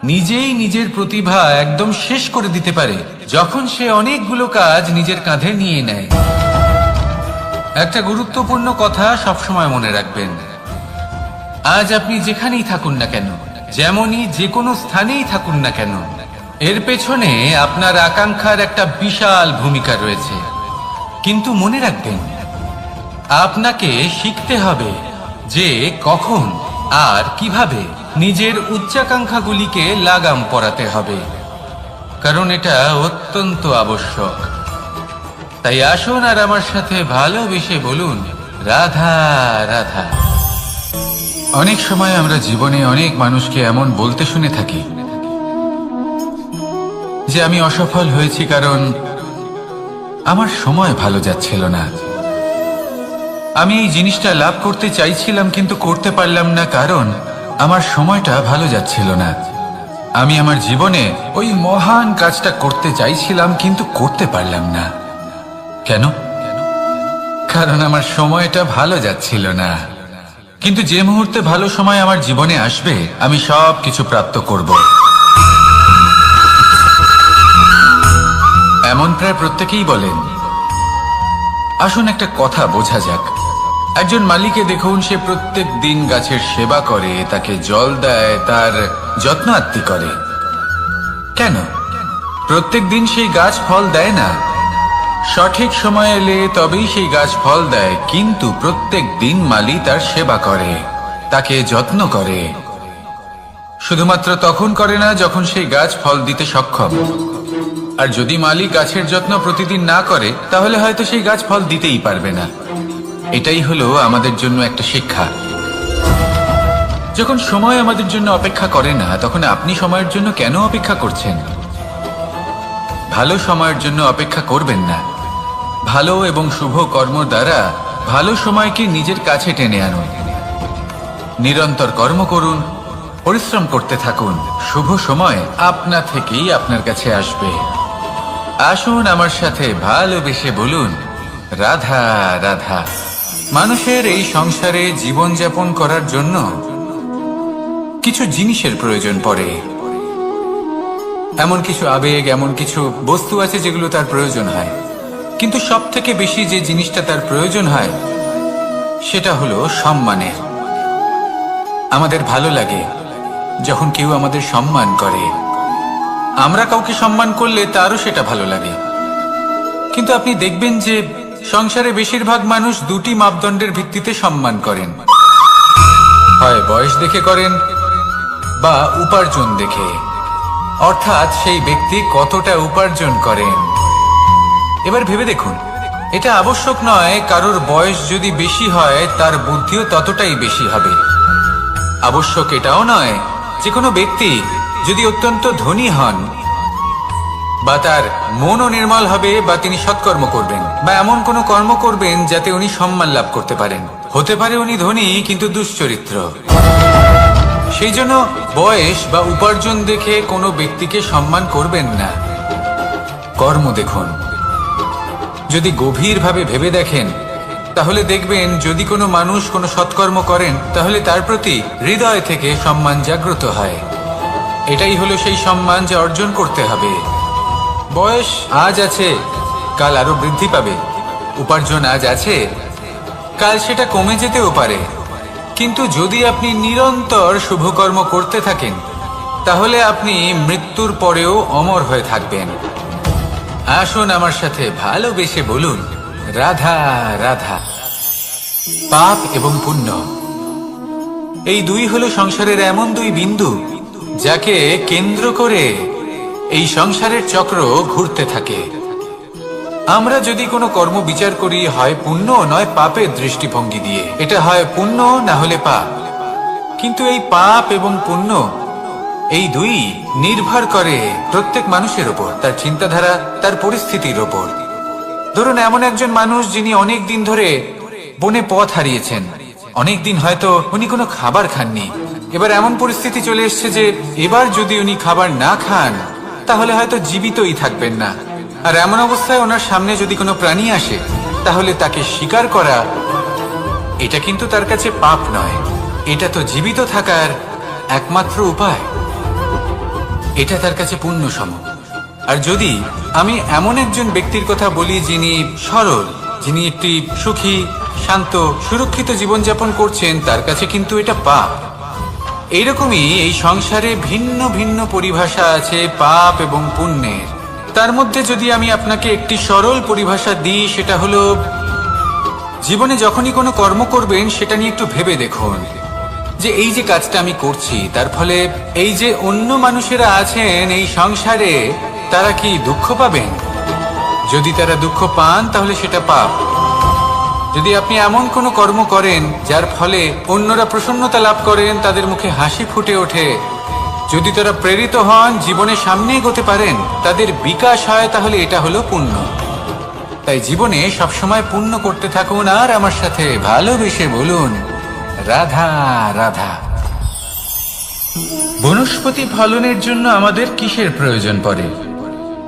Speaker 1: নিজেই নিজের প্রতিভা একদম শেষ করে দিতে পারে যখন সে অনেকগুলো কাজ নিজের কাঁধে নিয়ে নেয়। একটা গুরুত্বপূর্ণ কথা সবসময় মনে রাখবেন, আজ আপনি যেখানেই থাকুন না কেন, যেমনই যে কোনো স্থানেই থাকুন না কেন, এর পেছনে আপনার আকাঙ্ক্ষার একটা বিশাল ভূমিকা রয়েছে। কিন্তু মনে রাখবেন, আপনাকে শিখতে হবে যে কখন আর কিভাবে নিজের উচ্চাকাঙ্ক্ষাগুলিকে লাগাম পরাতে হবে, কারণ এটা অত্যন্ত আবশ্যক। তাই আসুন আর আমার সাথে ভালোবেসে বলুন, রাধা রাধা। অনেক সময় আমরা জীবনে অনেক মানুষকে এমন বলতে শুনে থাকি যে আমি অসফল হয়েছি কারণ আমার সময় ভালো যাচ্ছিল না। আমি এই জিনিসটা লাভ করতে চাইছিলাম কিন্তু করতে পারলাম না কারণ আমার সময়টা ভালো যাচ্ছিল না। আমি আমার জীবনে ওই মহান কাজটা করতে চাইছিলাম কিন্তু করতে পারলাম না। কেন? কারণ আমার সময়টা ভালো যাচ্ছিল না। কিন্তু যে মুহূর্তে ভালো সময় আমার জীবনে আসবে, আমি সব কিছু প্রাপ্ত করব। এমন প্রায় প্রত্যেকেই বলেন। আসুন একটা কথা বোঝা যাক। একজন মালিকে দেখুন, সে প্রত্যেক দিন গাছের সেবা করে, তাকে জল দেয়, তার যত্ন আত্তি করে। কেন? প্রত্যেক দিন সেই গাছ ফল দেয় না। সঠিক সময় এলে তবেই সেই গাছ ফল দেয়, কিন্তু প্রত্যেক দিন মালি তার সেবা করে, তাকে যত্ন করে। শুধুমাত্র তখন করে না যখন সেই গাছ ফল দিতে সক্ষম। আর যদি মালি গাছের যত্ন প্রতিদিন না করে, তাহলে হয়তো সেই গাছ ফল দিতেই পারবে না। এটাই হলো আমাদের জন্য একটা শিক্ষা। যখন সময় আমাদের জন্য অপেক্ষা করে না, তখন আপনি সময়ের জন্য কেন অপেক্ষা করছেন? ভালো সময়ের জন্য অপেক্ষা করবেন না। ভালো এবং শুভ কর্ম দ্বারা ভালো সময়কে নিজের কাছে টেনে আনুন। নিরন্তর কর্ম করুন, পরিশ্রম করতে থাকুন। শুভ সময় আপনা থেকেই আপনার কাছে আসবে। আসুন আমার সাথে ভালোবেসে বলুন, রাধা রাধা। মানুষের এই সংসারে জীবনযাপন করার জন্য কিছু জিনিসের প্রয়োজন পড়ে। এমন কিছু আবেগ, এমন কিছু বস্তু আছে যেগুলো তার প্রয়োজন হয়। কিন্তু সব থেকে বেশি যে জিনিসটা তার প্রয়োজন হয় সেটা হলো সম্মানের। আমাদের ভালো লাগে যখন কেউ আমাদের সম্মান করে। আমরা কাউকে সম্মান করলে তারও সেটা ভালো লাগে। কিন্তু আপনি দেখবেন যে সংসারে বেশিরভাগ মানুষ দুটি মাপদণ্ডের ভিত্তিতে সম্মান করেন, হয় বয়স দেখে করেন বা উপার্জন দেখে, অর্থাৎ সেই ব্যক্তি কতটা উপার্জন করেন। এবার ভেবে দেখুন, এটা আবশ্যক নয় কারোর বয়স যদি বেশি হয় তার বুদ্ধিও ততটাই বেশি হবে। আবশ্যক এটাও নয় যে কোনো ব্যক্তি যদি অত্যন্ত ধনী হন বা তার মনও নির্মল হবে বা তিনি সৎকর্ম করবেন বা এমন কোনো কর্ম করবেন যাতে উনি সম্মান লাভ করতে পারেন। হতে পারে উনি ধনী কিন্তু দুশ্চরিত্র। সেই জন্য বয়স বা উপার্জন দেখে কোনো ব্যক্তিকে সম্মান করবেন না, কর্ম দেখুন। যদি গভীরভাবে ভেবে দেখেন তাহলে দেখবেন যদি কোনো মানুষ কোনো সৎকর্ম করেন তাহলে তার প্রতি হৃদয় থেকে সম্মান জাগ্রত হয়। এটাই হলো সেই সম্মান যা অর্জন করতে হবে। বয়স আজ আছে, কাল আরো বৃদ্ধি পাবে। উপার্জন আজ আছে, কাল সেটা কমে যেতেও পারে। কিন্তু যদি আপনি নিরন্তর শুভকর্ম করতে থাকেন তাহলে আপনি মৃত্যুর পরেও অমর হয়ে থাকবেন। আসুন আমার সাথে ভালোবেসে বলুন, রাধা রাধা। পাপ এবং পুণ্য, এই দুই হলো সংসারের এমন দুই বিন্দু যাকে কেন্দ্র করে এই সংসারের চক্র ঘুরতে থাকে। আমরা যদি কোনো কর্ম বিচার করি হয় পুণ্য নয় পাপের দৃষ্টিভঙ্গি দিয়ে, এটা হয় পুণ্য না হলে পাপ। কিন্তু এই পাপ এবং পুণ্য এই দুই নির্ভর করে প্রত্যেক মানুষের ওপর, তার চিন্তাধারা, তার পরিস্থিতির ওপর। ধরুন এমন একজন মানুষ যিনি অনেক দিন ধরে বনে পথ হারিয়েছেন, অনেক দিন হয়তো উনি কোনো খাবার খাননি। এবার এমন পরিস্থিতি চলে এসছে যে এবার যদি উনি খাবার না খান তাহলে হয়তো জীবিতই থাকবেন না। আর এমন অবস্থায় ওনার সামনে যদি কোনো প্রাণী আসে তাহলে তাকে শিকার করা এটা কিন্তু তার কাছে পাপ নয়, এটা তো জীবিত থাকার একমাত্র উপায়। এটা তার কাছে পুণ্য সম। আর যদি আমি এমন একজন ব্যক্তির কথা বলি যিনি সরল, যিনি একটি সুখী, শান্ত, সুরক্ষিত জীবনযাপন করছেন, তার কাছে কিন্তু এটা পাপ। এইরকমই এই সংসারে ভিন্ন ভিন্ন পরিভাষা আছে পাপ এবং পুণ্যের। তার মধ্যে যদি আমি আপনাকে একটি সরল পরিভাষা দিই, সেটা হলো জীবনে যখনই কোনো কর্ম করবেন সেটা নিয়ে একটু ভেবে দেখুন যে এই যে কাজটা আমি করছি তার ফলে এই যে অন্য মানুষেরা আছেন এই সংসারে তারা কি দুঃখ পাবেন? যদি তারা দুঃখ পান তাহলে সেটা পাপ। যদি আপনি এমন কোনো কর্ম করেন যার ফলে অন্যরা প্রসন্নতা লাভ করেন, তাদের মুখে হাসি ফুটে ওঠে, যদি তারা প্রেরিত হন, জীবনে সামনে এগোতে পারেন, তাদের বিকাশ হয়, তাহলে এটা হলো পুণ্য। তাই জীবনে সবসময় পুণ্য করতে থাকুন আর আমার সাথে ভালোবেসে বলুন, রাধা রাধা। বনস্পতি ফলনের জন্য আমাদের কিসের প্রয়োজন পড়ে?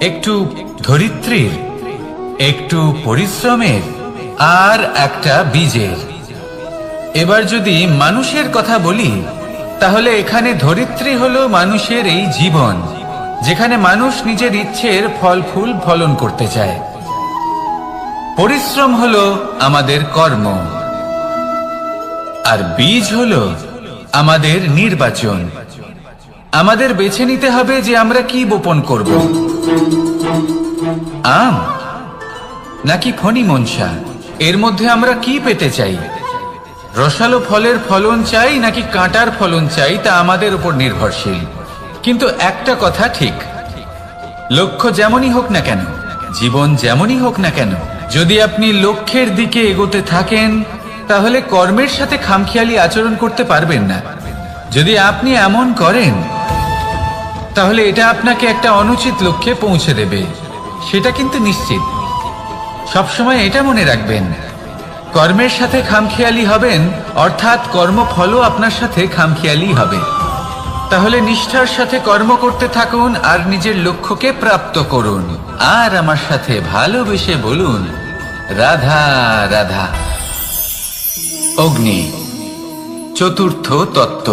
Speaker 1: একটু ধরিত্রীর, একটু পরিশ্রমের আর একটা বীজের। এবার যদি মানুষের কথা বলি তাহলে এখানে ধরিত্রী হলো মানুষের এই জীবন, যেখানে মানুষ নিজের ইচ্ছের ফল ফুল ফলন করতে চায়। পরিশ্রম হলো আমাদের কর্ম, আর বীজ হলো আমাদের নির্বাচন। আমাদের বেছে নিতে হবে যে আমরা কি বপন করব, আম নাকি ফণি মনসা। এর মধ্যে আমরা কি পেতে চাই? রসালো ফলের ফলন চাই নাকি কাঁটার ফলন চাই, তা আমাদের উপর নির্ভরশীল। কিন্তু একটা কথা ঠিক, লক্ষ্য যেমনই হোক না কেন, জীবন যেমনই হোক না কেন, যদি আপনি লক্ষ্যের দিকে এগোতে থাকেন তাহলে কর্মের সাথে খামখেয়ালি আচরণ করতে পারবেন না। যদি আপনি এমন করেন তাহলে এটা আপনাকে একটা অনুচিত লক্ষ্যে পৌঁছে দেবে, সেটা কিন্তু নিশ্চিত। সবসময় এটা মনে রাখবেন, কর্মের সাথে খামখেয়ালি হবেন অর্থাৎ কর্মফলও আপনার সাথে খামখেয়ালি হবে। তাহলে নিষ্ঠার সাথে কর্ম করতে থাকুন আর নিজের লক্ষ্যকে প্রাপ্ত করুন। আর আমার সাথে ভালোবেসে বলুন, রাধা রাধা। অগ্নি, চতুর্থ তত্ত্ব,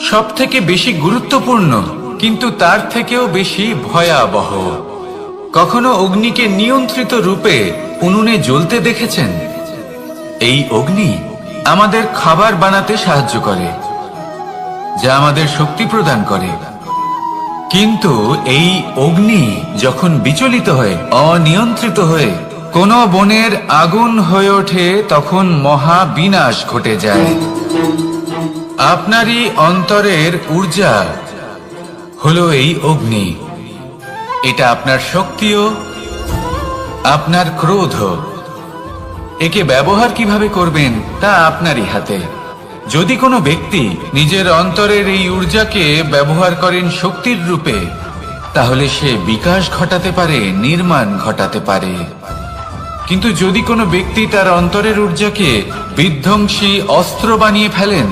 Speaker 1: সব থেকে বেশি গুরুত্বপূর্ণ কিন্তু তার থেকেও বেশি ভয়াবহ। কখনো অগ্নিকে নিয়ন্ত্রিত রূপে উনুনে জ্বলতে দেখেছেন? এই অগ্নি আমাদের খাবার বানাতে সাহায্য করে, যা আমাদের শক্তি প্রদান করে। কিন্তু এই অগ্নি যখন বিচলিত হয়ে, অনিয়ন্ত্রিত হয়ে কোনো বনের আগুন হয়ে ওঠে তখন মহা বিনাশ ঘটে যায়। আপনারই অন্তরের ঊর্জা হলো এই অগ্নি। এটা আপনার শক্তিও, আপনার ক্রোধ। একে ব্যবহার কিভাবে করবেন তা আপনারই হাতে। যদি কোনো ব্যক্তি নিজের অন্তরের এই ঊর্জাকে ব্যবহার করেন শক্তির রূপে, তাহলে সে বিকাশ ঘটাতে পারে, নির্মাণ ঘটাতে পারে। কিন্তু যদি কোনো ব্যক্তি তার অন্তরের ঊর্জাকে বিধ্বংসী অস্ত্র বানিয়ে ফেলেন,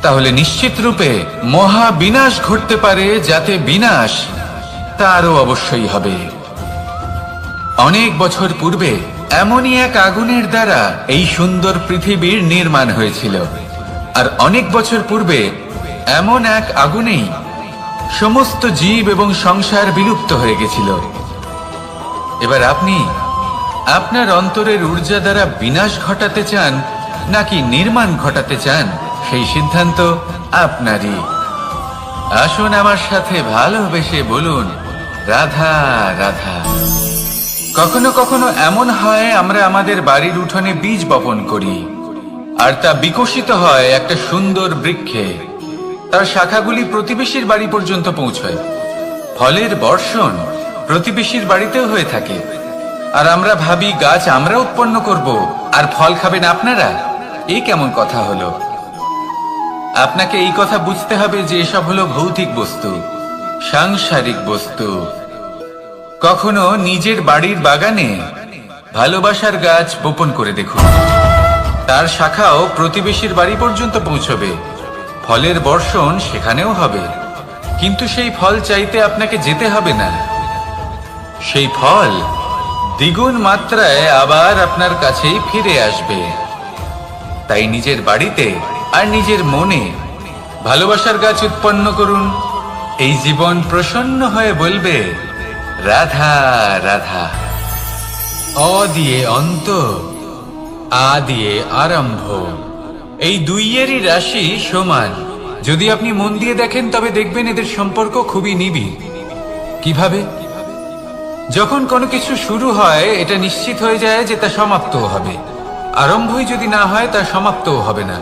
Speaker 1: তাহলে নিশ্চিত রূপে মহা বিনাশ ঘটতে পারে, যাতে বিনাশ তারও অবশ্যই হবে। অনেক বছর পূর্বে এমনই এক আগুনের দ্বারা এই সুন্দর পৃথিবীর নির্মাণ হয়েছিল। আর অনেক বছর পূর্বে এমন এক আগুনেই সমস্ত জীব এবং সংসার বিলুপ্ত হয়ে গেছিল। এবার আপনি আপনার অন্তরের ঊর্জা দ্বারা বিনাশ ঘটাতে চান নাকি নির্মাণ ঘটাতে চান, সেই সিদ্ধান্ত আপনারই। আসুন আমার সাথে ভালোবেসে বলুন, রাধা রাধা। কখনো কখনো এমন হয়, আমরা আমাদের বাড়ির উঠোনে বীজ বপন করি, আর তা বিকশিত হয় একটা সুন্দর বৃক্ষে। তার শাখাগুলি প্রতিবেশীর বাড়ি পর্যন্ত পৌঁছয়। ফলের বর্ষণ প্রতিবেশীর বাড়িতেও হয়ে থাকে। আর আমরা ভাবি গাছ আমরা উৎপন্ন করব, আর ফল খাবেন আপনারা। এই কেমন কথা হলো? আপনাকে এই কথা বুঝতে হবে যে এসব হলো ভৌতিক বস্তু, সাংসারিক বস্তু। কখনো নিজের বাড়ির বাগানে ভালোবাসার গাছ বপন করে দেখুন। তার শাখাও প্রতিবেশীর বাড়ি পর্যন্ত পৌঁছবে, ফলের বর্ষণ সেখানেও হবে। কিন্তু সেই ফল চাইতে আপনাকে যেতে হবে না, সেই ফল দ্বিগুণ মাত্রায় আবার আপনার কাছেই ফিরে আসবে। তাই নিজের বাড়িতে আর নিজের মনে ভালোবাসার গাছ উৎপন্ন করুন। এই জীবন প্রসন্ন হয়ে বলবে, রাধা রাধা। অ দিয়ে অন্ত, আ দিয়ে আরম্ভ, এই দুইয়েরই রাশি সমান। যদি আপনি মন দিয়ে দেখেন তবে দেখবেন এদের সম্পর্ক খুবই নিবিড়। কিভাবে? যখন কোনো কিছু শুরু হয়, এটা নিশ্চিত হয়ে যায় যে তা সমাপ্তও হবে। আরম্ভই যদি না হয়, তা সমাপ্তও হবে না।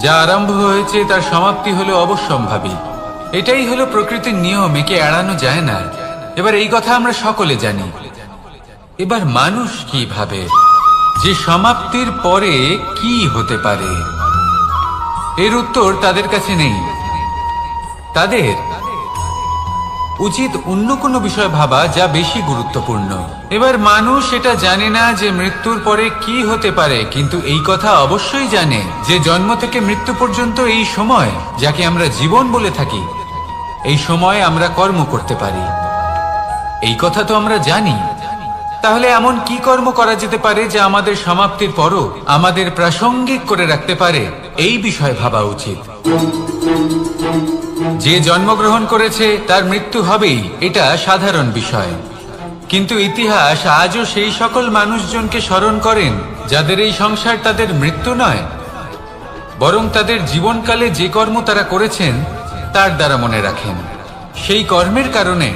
Speaker 1: যা আরম্ভ হয়েছে তার সমাপ্তি হলো অবশ্যম্ভাবী। এটাই হলো প্রকৃতির নিয়ম, একে এড়ানো যায় না। এবার এই কথা আমরা সকলে জানি। এবার মানুষ কি ভাবে যে সমাপ্তির পরে কি হতে পারে, এর উত্তর তাদের কাছে নেই। তাদের উচিত অন্য কোনো বিষয় ভাবা যা বেশি গুরুত্বপূর্ণ। এবার মানুষ এটা জানে না যে মৃত্যুর পরে কি হতে পারে, কিন্তু এই কথা অবশ্যই জানে যে জন্ম থেকে মৃত্যু পর্যন্ত এই সময়, যাকে আমরা জীবন বলে থাকি, এই সময় আমরা কর্ম করতে পারি। এই কথা তো আমরা জানি। তাহলে এমন কি কর্ম করা যেতে পারে যা আমাদের সমাপ্তির পরও আমাদের প্রাসঙ্গিক করে রাখতে পারে, এই বিষয়ে ভাবা উচিত। যে জন্মগ্রহণ করেছে তার মৃত্যু হবেই, এটা সাধারণ বিষয়। কিন্তু ইতিহাস আজও সেই সকল মানুষজনকে স্মরণ করেন যাদের এই সংসার তাদের মৃত্যু নয়, বরং তাদের জীবনকালে যে কর্ম তারা করেছেন তার দ্বারা মনে রাখেন। সেই কর্মের কারণে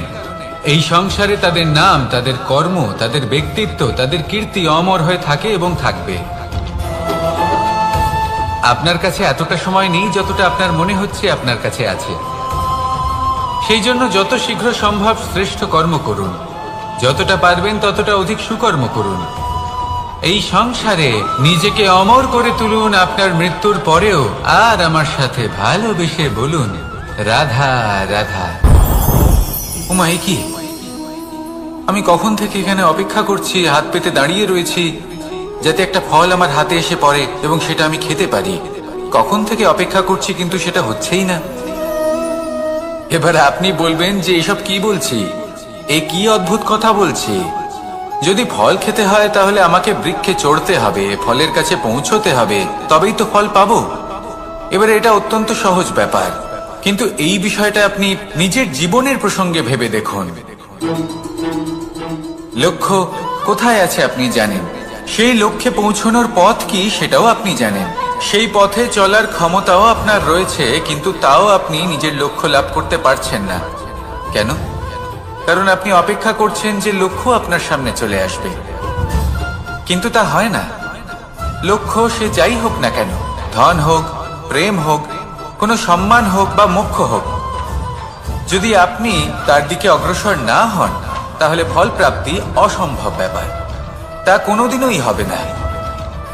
Speaker 1: এই সংসারে তাদের নাম, তাদের কর্ম, তাদের ব্যক্তিত্ব, তাদের কীর্তি অমর হয়ে থাকে এবং থাকবে। আপনার কাছে এতটা সময় নেই যতটা আপনার মনে হচ্ছে আপনার কাছে আছে। সেই জন্য যত শীঘ্র সম্ভব শ্রেষ্ঠ কর্ম করুন, যতটা পারবেন ততটা অধিক সুকর্ম করুন। এই সংসারে নিজেকে অমর করে তুলুন আপনার মৃত্যুর পরেও। আর আমার সাথে ভালোবেসে বলুন, রাধা রাধা। উমাই কি, আমি কখন থেকে এখানে অপেক্ষা করছি, হাত পেতে দাঁড়িয়ে রয়েছি যাতে একটা ফল আমার হাতে এসে পড়ে এবং সেটা আমি খেতে পারি। কখন থেকে অপেক্ষা করছি, কিন্তু সেটা হচ্ছেই না। এবার আপনি বলবেন যে এসব কি বলছি, এ কি অদ্ভুত কথা বলছি। যদি ফল খেতে হয় তাহলে আমাকে বৃক্ষে চড়তে হবে, ফলের কাছে পৌঁছতে হবে, তবেই তো ফল পাবো। এবারে এটা অত্যন্ত সহজ ব্যাপার, কিন্তু এই বিষয়টা আপনি নিজের জীবনের প্রসঙ্গে ভেবে দেখুন। লক্ষ্য কোথায় আছে আপনি জানেন, সেই লক্ষ্যে পৌঁছানোর পথ কি সেটাও আপনি জানেন, সেই পথে চলার ক্ষমতাও আপনার রয়েছে, কিন্তু তাও আপনি নিজের লক্ষ্য লাভ করতে পারছেন না। কেন? কারণ আপনি অপেক্ষা করছেন যে লক্ষ্য আপনার সামনে চলে আসবে, কিন্তু তা হয় না। লক্ষ্য সে যাই হোক না কেন, ধন হোক, প্রেম হোক, কোনো সম্মান হোক বা মোক্ষ হোক, যদি আপনি তার দিকে অগ্রসর না হন তাহলে ফল প্রাপ্তি অসম্ভব ব্যাপার, তা কোনোদিনই হবে না।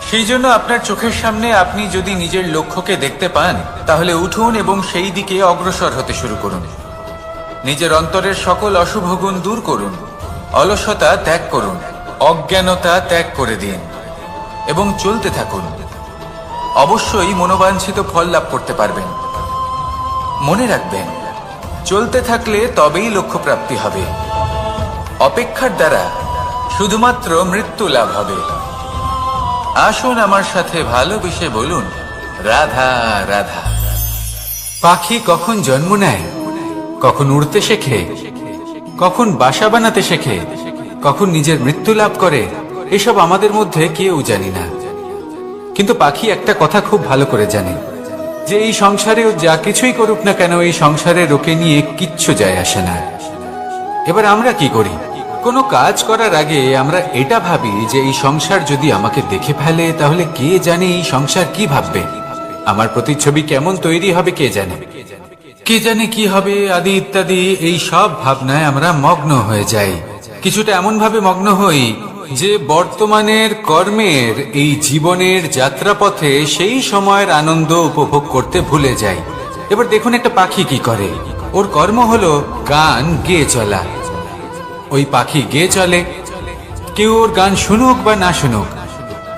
Speaker 1: সেই জন্য আপনার চোখের সামনে আপনি যদি নিজের লক্ষ্যকে দেখতে পান তাহলে উঠুন এবং সেই দিকে অগ্রসর হতে শুরু করুন। নিজের অন্তরের সকল অশুভ গুণ দূর করুন, অলসতা ত্যাগ করুন, অজ্ঞানতা ত্যাগ করে দিন এবং চলতে থাকুন। অবশ্যই মনোবাঞ্ছিত ফল লাভ করতে পারবেন। মনে রাখবেন, চলতে থাকলে তবেই লক্ষ্য প্রাপ্তি হবে। অপেক্ষার দ্বারা শুধুমাত্র মৃত্যু লাভ হবে। আসুন আমার সাথে ভালোবেসে বলুন, রাধা রাধা। পাখি কখন জন্ম নেয়, কখন উড়তে শেখে, কখন বাসা বানাতে শেখে, কখন নিজের মৃত্যু লাভ করে, এসব আমাদের মধ্যে কেউ জানি না। কিন্তু পাখি একটা কথা খুব ভালো করে জানে, যে এই সংসারেও যা কিছুই করুক না কেন, এই সংসারের ওকে নিয়ে কিচ্ছু যায় আসে না। এবার আমরা কি করি? কোনো কাজ করার আগে আমরা এটা ভাবি যে এই সংসার যদি আমাকে দেখে ফেলে তাহলে কে জানে এই সংসার কি ভাববে, আমার প্রতিচ্ছবি কেমন তৈরি হবে কে জানে, কে জানে কি হবে আদি ইত্যাদি। এই সব ভাবনায় আমরা মগ্ন হয়ে যাই। কিছুটা এমন ভাবে মগ্ন হই যে বর্তমানের কর্মের এই জীবনের যাত্রাপথে সেই সময়ের আনন্দ উপভোগ করতে ভুলে যাই। এবার দেখুন একটা পাখি কি করে, ওর কর্ম হলো গান গেয়ে চলা। ওই পাখি গেয়ে চলে, কেউ ওর গান শুনুক বা না শুনুক,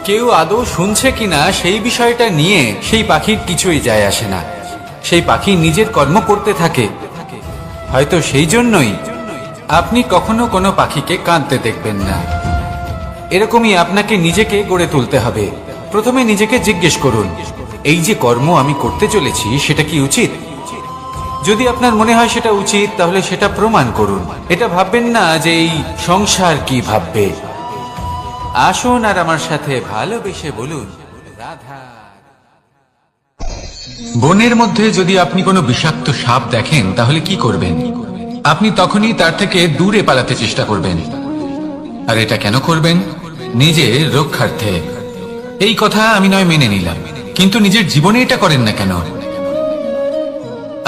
Speaker 1: কেউ আদৌ শুনছে কিনা সেই বিষয়টা নিয়ে সেই পাখির কিছুই যায় আসে না। সেই পাখি নিজের কর্ম করতে থাকে। হয়তো সেই জন্যই আপনি কখনো কোনো পাখিকে কাঁদতে দেখবেন না। এরকমই আপনাকে নিজেকে গড়ে তুলতে হবে। প্রথমে নিজেকে জিজ্ঞেস করুন, এই যে কর্ম আমি করতে চলেছি সেটা কি উচিত? যদি আপনার মনে হয় সেটা উচিত তাহলে সেটা প্রমাণ করুন। এটা ভাববেন না যে এই সংসার কি ভাববে। আসুন আর আমার সাথে ভালোবেসে বলুন, রাধা। বনের মধ্যে যদি আপনি কোনো বিষাক্ত সাপ দেখেন তাহলে কি করবেন? আপনি তখনই তার থেকে দূরে পালাতে চেষ্টা করবেন। আর এটা কেন করবেন? নিজের রক্ষার্থে। এই কথা আমি নয় মেনে নিলাম, কিন্তু নিজের জীবনে এটা করেন না কেন?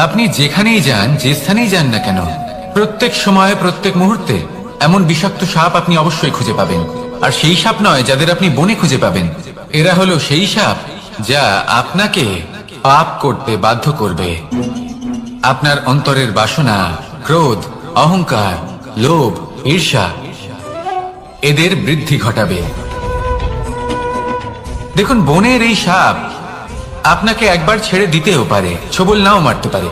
Speaker 1: আপনি যেখানেই যান, যে স্থানেই যান না কেন, প্রত্যেক সময় প্রত্যেক মুহূর্তে এমন বিষাক্ত সাপ আপনি অবশ্যই খুঁজে পাবেন। আর সেই সাপ নয় যাদের আপনি বনে খুঁজে পাবেন, এরা হলো সেই সাপ যা আপনাকে পাপ করতে বাধ্য করবে। আপনার অন্তরের বাসনা, ক্রোধ, অহংকার, লোভ, ঈর্ষা এদের বৃদ্ধি ঘটাবে। দেখুন, বনের এই সাপ আপনাকে একবার ছেড়ে দিতেও পারে, ছোবল নাও মারতে পারে,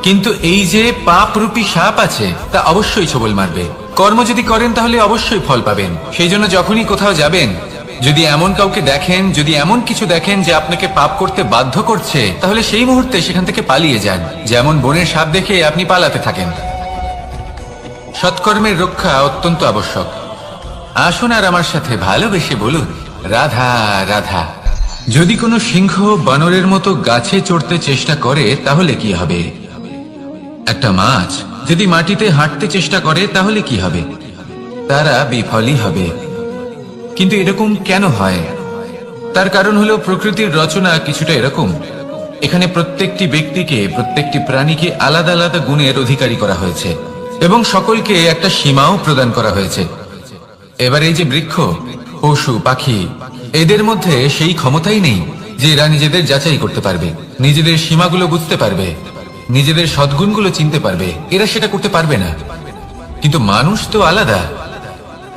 Speaker 1: কিন্তু এই যে পাপরূপী সাপ আছে তা অবশ্যই ছোবল মারবে। কর্ম যদি করেন তাহলে অবশ্যই ফল পাবেন। সেই জন্য যখনই কোথাও যাবেন, যদি এমন কাউকে দেখেন, যদি এমন কিছু দেখেন যে আপনাকে পাপ করতে বাধ্য করছে, তাহলে সেই মুহূর্তে সেখান থেকে পালিয়ে যান। যেমন বনের সাপ দেখে আপনি পালাতে থাকেন। সৎকর্মের রক্ষা অত্যন্ত আবশ্যক। আসুন আর আমার সাথে ভালোবেসে বলুন, রাধা রাধা। যদি কোনো সিংহ বানরের মতো গাছে চড়তে চেষ্টা করে তাহলে কি হবে? একটা মাছ যদি মাটিতে হাঁটতে চেষ্টা করে তাহলে কি হবে? তারা বিফলই হবে। কিন্তু এরকম কেন হয়? তার কারণ হলো প্রকৃতির রচনা কিছুটা এরকম। এখানে প্রত্যেকটি ব্যক্তিকে, প্রত্যেকটি প্রাণীকে আলাদা আলাদা গুণের অধিকারী করা হয়েছে এবং সকলকে একটা সীমাও প্রদান করা হয়েছে। এবার এই যে বৃক্ষ, পশু, পাখি, এদের মধ্যে সেই ক্ষমতাই নেই যে এরা নিজেদের যাচাই করতে পারবে, নিজেদের সীমাগুলো বুঝতে পারবে, নিজেদের সদ্গুণগুলো চিনতে পারবে। এরা সেটা করতে পারবে না। কিন্তু মানুষ তো আলাদা।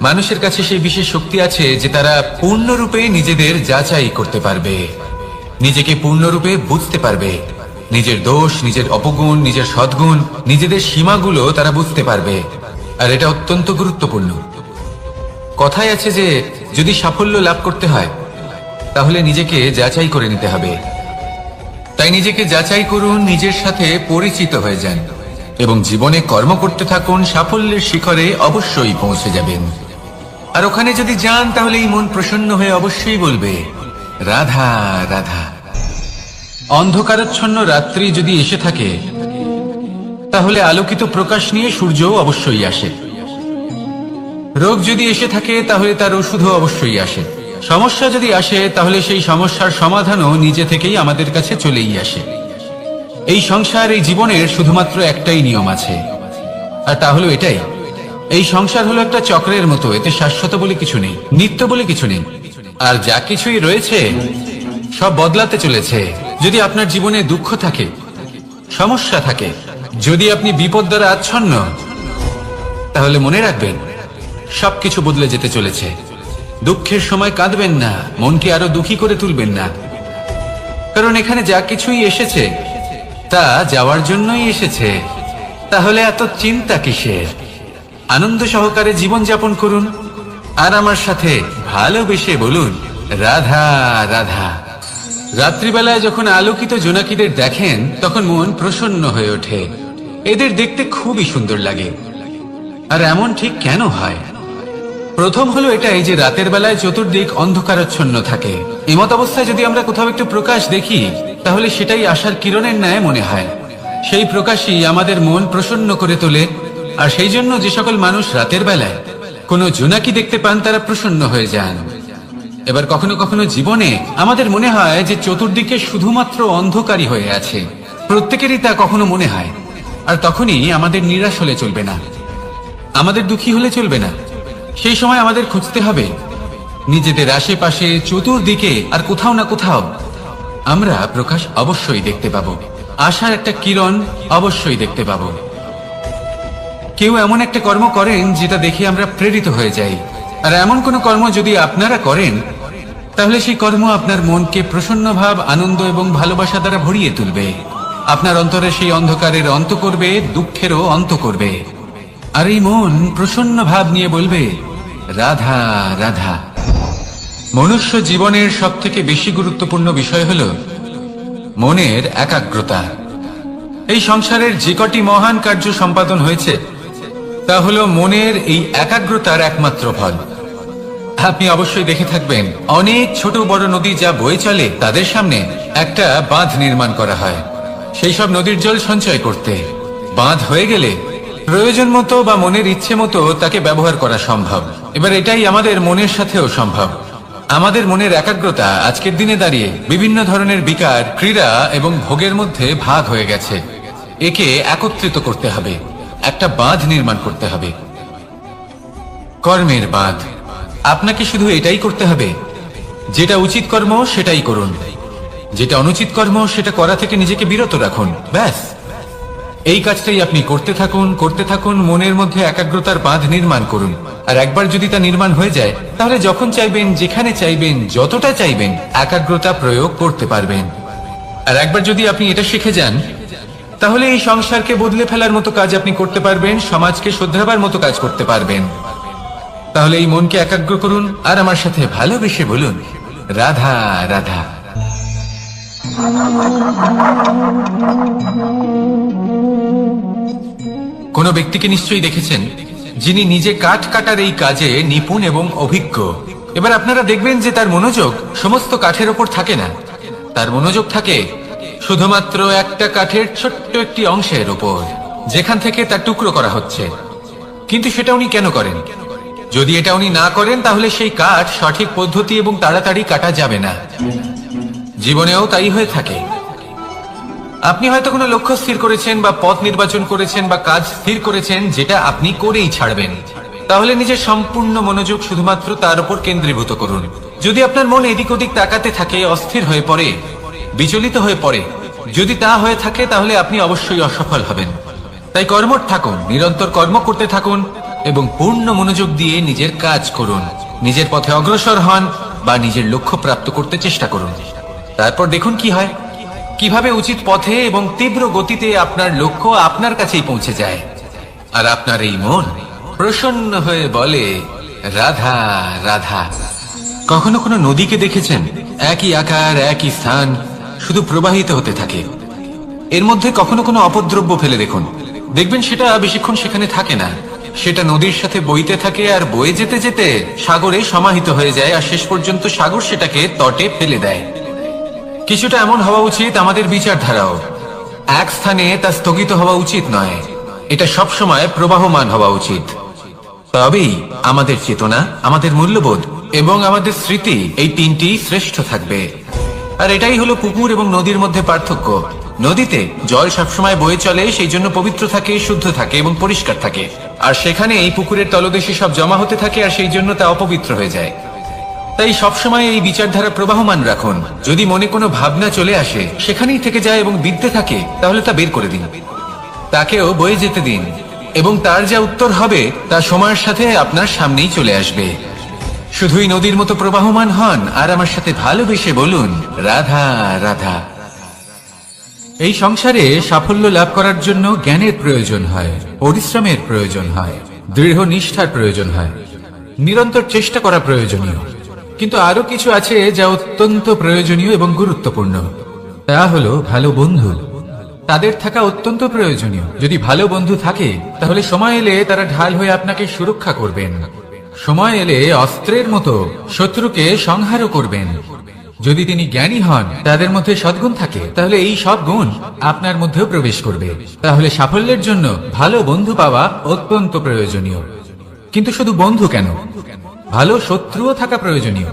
Speaker 1: মানুষের কাছে সেই বিশেষ শক্তি আছে যে তারা পূর্ণরূপে নিজেদের যাচাই করতে পারবে, নিজেকে পূর্ণরূপে বুঝতে পারবে, নিজের দোষ, নিজের অপগুণ, নিজের সদ্গুণ, নিজেদের সীমাগুলো তারা বুঝতে পারবে। আর এটা অত্যন্ত গুরুত্বপূর্ণ। কথায় আছে যে যদি সাফল্য লাভ করতে হয় তাহলে নিজেকে যাচাই করে নিতে হবে। তাই নিজেকে যাচাই করুন, নিজের সাথে পরিচিত হয়ে যান এবং জীবনে কর্ম করতে থাকুন। সাফল্যের শিখরে অবশ্যই পৌঁছে যাবেন। আর ওখানে যদি যান তাহলে এই মন প্রসন্ন হয়ে অবশ্যই বলবে, রাধা রাধা। অন্ধকারাচ্ছন্ন রাত্রি যদি এসে থাকে তাহলে আলোকিত প্রকাশ নিয়ে সূর্যও অবশ্যই আসে। রোগ যদি এসে থাকে তাহলে তার ওষুধও অবশ্যই আসে। সমস্যা যদি আসে তাহলে সেই সমস্যার সমাধানও নিজে থেকেই আমাদের কাছে চলেই আসে। এই সংসার, এই জীবনের শুধুমাত্র একটাই নিয়ম আছে, আর তা হলো এটাই, এই সংসার হলো একটা চক্রের মতো। এতে শাশ্বত বলে কিছু নেই, নিত্য বলে কিছু নেই, আর যা কিছুই রয়েছে সব বদলাতে চলেছে। যদি আপনার জীবনে দুঃখ থাকে, সমস্যা থাকে, যদি আপনি বিপদ দ্বারা আচ্ছন্ন, তাহলে মনে রাখবেন সবকিছু বদলে যেতে চলেছে। দুঃখের সময় কাঁদবেন না, মনকে আরো দুঃখী করে তুলবেন না, কারণ এখানে যা কিছুই এসেছে তা যাওয়ার জন্যই এসেছে। তাহলে এত চিন্তা কিসের? আনন্দ সহকারে জীবন যাপন করুন, আর আমার সাথে ভালোবেসে বলুন রাধা রাধা। রাত্রিবেলায় যখন আলোকিত জোনাকিদের দেখেন তখন মন প্রসন্ন হয়ে ওঠে। এদের দেখতে খুবই সুন্দর লাগে। আর এমন ঠিক কেন হয়? প্রথম হলো এটাই যে রাতের বেলায় চতুর্দিক অন্ধকারাচ্ছন্ন থাকে। এমত অবস্থায় যদি আমরা কোথাও একটু প্রকাশ দেখি তাহলে সেটাই আশার কিরণের ন্যায় মনে হয়। সেই প্রকাশই আমাদের মন প্রসন্ন করে তোলে। আর সেই জন্য যে সকল মানুষ রাতের বেলায় কোনো জোনাকি দেখতে পান তারা প্রসন্ন হয়ে যান। এবার কখনো কখনো জীবনে আমাদের মনে হয় যে চতুর্দিকে শুধুমাত্র অন্ধকারই হয়ে আছে, প্রত্যেকেরই তা কখনো মনে হয়। আর তখনই আমাদের নিরাশ হলে চলবে না, আমাদের দুঃখী হলে চলবে না। সেই সময় আমাদের খুঁজতে হবে নিজেদের আশেপাশে, চতুর্দিকে, আর কোথাও না কোথাও আমরা প্রকাশ অবশ্যই দেখতে পাবো, আশার একটা কিরণ অবশ্যই দেখতে পাবো। কেউ এমন একটা কর্ম করেন যেটা দেখে আমরা প্রেরিত হয়ে যাই, আর এমন কোন কর্ম যদি আপনারা করেন তাহলে সেই কর্ম আপনার মনকে প্রসন্ন ভাব, আনন্দ এবং ভালোবাসা দ্বারা ভরিয়ে তুলবে। আপনার অন্তরে সেই অন্ধকারের অন্ত করবে, দুঃখেরও অন্ত করবে। আর এই মন প্রসন্ন ভাব নিয়ে বলবে রাধা রাধা। মনুষ্য জীবনের সব থেকে বেশি গুরুত্বপূর্ণ বিষয় হল মনের একাগ্রতা। এই সংসারের যে কটি মহান কার্য সম্পাদন হয়েছে তা হলো মনের এই একাগ্রতার একমাত্র ফল। আপনি অবশ্যই দেখে থাকবেন অনেক ছোট বড় নদী যা বয়ে চলে তাদের সামনে একটা বাঁধ নির্মাণ করা হয় সেই সব নদীর জল সঞ্চয় করতে। বাঁধ হয়ে গেলে প্রয়োজন মতো বা মনের ইচ্ছে মতো তাকে ব্যবহার করা সম্ভব। এবার এটাই আমাদের মনের সাথেও সম্ভব। আমাদের মনের একাগ্রতা আজকের দিনে দাঁড়িয়ে বিভিন্ন ধরনের বিকার, ক্রীড়া এবং ভোগের মধ্যে ভাগ হয়ে গেছে। একে একত্রিত করতে হবে, একটা বাঁধ নির্মাণ করতে হবে, কর্মের বাঁধ। আপনাকে শুধু এটাই করতে হবে, যেটা উচিত কর্ম সেটাই করুন, যেটা অনুচিত কর্ম সেটা করা থেকে নিজেকে বিরত রাখুন। ব্যাস, এই কাজটাই আপনি করতে থাকুন, করতে থাকুন। মনের মধ্যে একাগ্রতার বাঁধ নির্মাণ করুন। আর একবার যদি তা নির্মাণ হয়ে যায় তাহলে যখন চাইবেন, যেখানে চাইবেন, যতটা চাইবেন একাগ্রতা প্রয়োগ করতে পারবেন। আর একবার যদি আপনি এটা শিখে যান তাহলে এই সংসারকে বদলে ফেলার মতো কাজ আপনি করতে পারবেন, সমাজকে শুধরাবার মতো কাজ করতে পারবেন। তাহলে এই মনকে একাগ্র করুন আর আমার সাথে ভালোবেসে বলুন রাধা রাধা। কোন ব্যক্তিকে নিশ্চয়ই দেখেছেন যিনি নিজে কাঠ কাটার এই কাজে নিপুণ এবং অভিজ্ঞ। এবার আপনারা দেখবেন যে তার মনোযোগ সমস্ত কাঠের ওপর থাকে না, তার মনোযোগ থাকে শুধুমাত্র একটা কাঠের ছোট্ট একটি অংশের ওপর, যেখান থেকে তার টুকরো করা হচ্ছে। কিন্তু সেটা উনি কেন করেন? যদি এটা উনি না করেন তাহলে সেই কাঠ সঠিক পদ্ধতি এবং তাড়াতাড়ি কাটা যাবে না। জীবনেও তাই হয়ে থাকে। আপনি হয়তো কোনো লক্ষ্য স্থির করেছেন বা পথ নির্বাচন করেছেন বা কাজ স্থির করেছেন যেটা আপনি করেই ছাড়বেন। তাহলে নিজের সম্পূর্ণ মনোযোগ শুধুমাত্র তার উপর কেন্দ্রীভূত করুন। যদি আপনার মন এদিক ওদিক তাকাতে থাকে, অস্থির হয়ে পড়ে, বিচলিত হয়ে পড়ে, যদি তা হয়ে থাকে তাহলে আপনি অবশ্যই অসফল হবেন। তাই কর্মঠ থাকুন, নিরন্তর কর্ম করতে থাকুন এবং পূর্ণ মনোযোগ দিয়ে নিজের কাজ করুন। নিজের পথে অগ্রসর হন বা নিজের লক্ষ্য প্রাপ্ত করতে চেষ্টা করুন। তারপর দেখুন কি হয়, কিভাবে উচিত পথে এবং তীব্র গতিতে আপনার লক্ষ্য আপনার কাছেই পৌঁছে যায়। আর আপনার এই মন প্রসন্ন হয়ে বলে রাধা রাধা। কখনো কোনো নদীকে দেখেছেন? একই আকার, একই স্থান, শুধু প্রবাহিত হতে থাকে। এর মধ্যে কখনো কোনো অপদ্রব্য ফেলে দেখুন, দেখবেন সেটা বেশিক্ষণ সেখানে থাকে না। সেটা নদীর সাথে বইতে থাকে আর বয়ে যেতে যেতে সাগরে সমাহিত হয়ে যায়, আর শেষ পর্যন্ত সাগর সেটাকে তটে ফেলে দেয়। কিছুটা এমন হওয়া উচিত আমাদের বিচারধারাও।
Speaker 2: এক স্থানে তা স্থগিত হওয়া উচিত নয়, এটা সবসময় প্রবাহমান হওয়া উচিত। তবেই আমাদের চেতনা, আমাদের মূল্যবোধ এবং আমাদের স্মৃতি এই তিনটি শ্রেষ্ঠ থাকবে। আর এটাই হলো পুকুর এবং নদীর মধ্যে পার্থক্য। নদীতে জল সবসময় বয়ে চলে, সেই জন্য পবিত্র থাকে, শুদ্ধ থাকে এবং পরিষ্কার থাকে। আর সেখানে এই পুকুরের তলদেশে সব জমা হতে থাকে, আর সেই জন্য তা অপবিত্র হয়ে যায়। তাই সবসময় এই বিচারধারা প্রবাহমান রাখুন। যদি মনে কোনো ভাবনা চলে আসে, সেখানেই থেকে যায় এবং বিদ্যে থাকে, তাহলে তা বের করে দিন, তাকেও বয়ে যেতে দিন, এবং তার যা উত্তর হবে তা সময়ের সাথে আপনার সামনেই চলে আসবে। শুধুই নদীর মতো প্রবাহমান হন আর আমার সাথে ভালোবেসে বলুন, রাধা রাধা।
Speaker 1: এই সংসারে সাফল্য লাভ করার জন্য জ্ঞানের প্রয়োজন হয়, পরিশ্রমের প্রয়োজন হয়, দৃঢ় নিষ্ঠার প্রয়োজন হয়, নিরন্তর চেষ্টা করা প্রয়োজনীয়। কিন্তু আরো কিছু আছে যা অত্যন্ত প্রয়োজনীয় এবং গুরুত্বপূর্ণ। তা হলো ভালো বন্ধু। তাদের থাকা অত্যন্ত প্রয়োজনীয়। যদি ভালো বন্ধু থাকে, তাহলে সময় এলে তারা ঢাল হয়ে আপনাকে সুরক্ষা করবেন। সময় এলে অস্ত্রের মতো শত্রুকে সংহারও করবেন। যদি তিনি জ্ঞানী হন, তাদের মধ্যে সদ্গুণ থাকে, তাহলে এই সব গুণ আপনার মধ্যেও প্রবেশ করবে। তাহলে সাফল্যের জন্য ভালো বন্ধু পাওয়া অত্যন্ত প্রয়োজনীয়। কিন্তু শুধু বন্ধু কেন, ভালো শত্রুও থাকা প্রয়োজনীয়।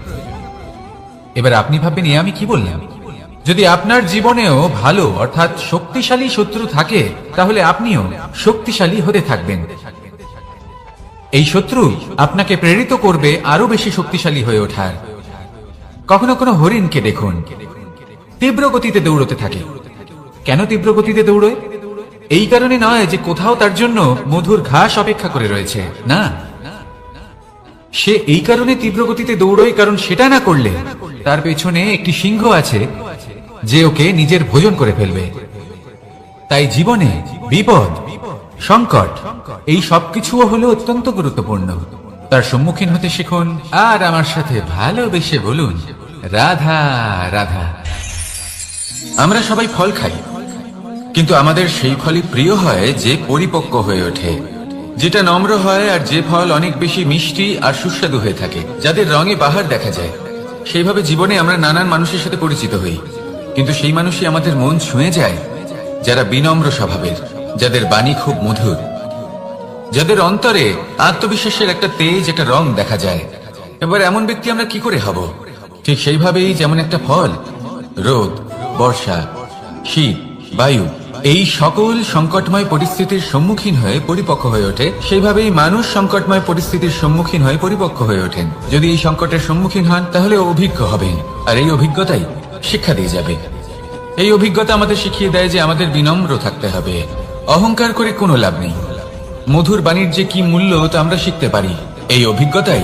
Speaker 1: এবার আপনি ভাববেন, আমি কি বললাম? যদি আপনার জীবনেও ভালো অর্থাৎ শক্তিশালী শত্রু থাকে, তাহলে আপনিও শক্তিশালী হতে থাকবেন। এই শত্রু আপনাকে প্রেরিত করবে আরো বেশি শক্তিশালী হয়ে ওঠার। কখনো কোনো হরিণকে দেখুন, তীব্র গতিতে দৌড়তে থাকে। কেন তীব্র গতিতে দৌড়ে? এই কারণে নয় যে কোথাও তার জন্য মধুর ঘাস অপেক্ষা করে রয়েছে, না। সে এই কারণে তীব্র গতিতে দৌড়য় কারণ সেটা না করলে তার পেছনে একটি সিংহ আছে যে ওকে নিজের ভোজন করে ফেলবে। তাই জীবনে বিপদ, সংকট, এই সবকিছুও হলো অত্যন্ত গুরুত্বপূর্ণ। তার সম্মুখীন হতে শিখুন আর আমার সাথে ভালোবেসে বলুন, রাধা রাধা।
Speaker 2: আমরা সবাই ফল খাই, কিন্তু আমাদের সেই ফলই প্রিয় হয় যে পরিপক্ক হয়ে ওঠে, যেটা নম্র হয়, আর যে ফল অনেক বেশি মিষ্টি আর সুস্বাদু হয়ে থাকে, যাদের রঙে বাহার দেখা যায়। সেইভাবে জীবনে আমরা নানান মানুষের সাথে পরিচিত হই, কিন্তু সেই মানুষই আমাদের মন ছুঁয়ে যায় যারা বিনম্র স্বভাবের, যাদের বাণী খুব মধুর, যাদের অন্তরে আত্মবিশ্বাসের একটা তেজ, একটা রং দেখা যায়। এবার এমন ব্যক্তি আমরা কি করে হব? ঠিক সেইভাবেই যেমন একটা ফল রোদ, বর্ষা, শীত, বায়ু, এই সকল সংকটময় পরিস্থিতির সম্মুখীন হয়ে পরিপক্ক হয়ে ওঠে, সেইভাবেই মানুষ সংকটময় পরিস্থিতির সম্মুখীন হয়ে পরিপক্ক হয়ে ওঠেন। যদি এই সংকটের সম্মুখীন হন, তাহলে অভিজ্ঞ হবেন, আর এই অভিজ্ঞতাই শিক্ষা দিয়ে যাবে। এই অভিজ্ঞতা আমাদের শিখিয়ে দেয় যে আমাদের বিনম্র থাকতে হবে। অহংকার করে কোনো লাভ নেই। মধুর বাণীর যে কি মূল্য তা আমরা শিখতে পারি। এই অভিজ্ঞতাই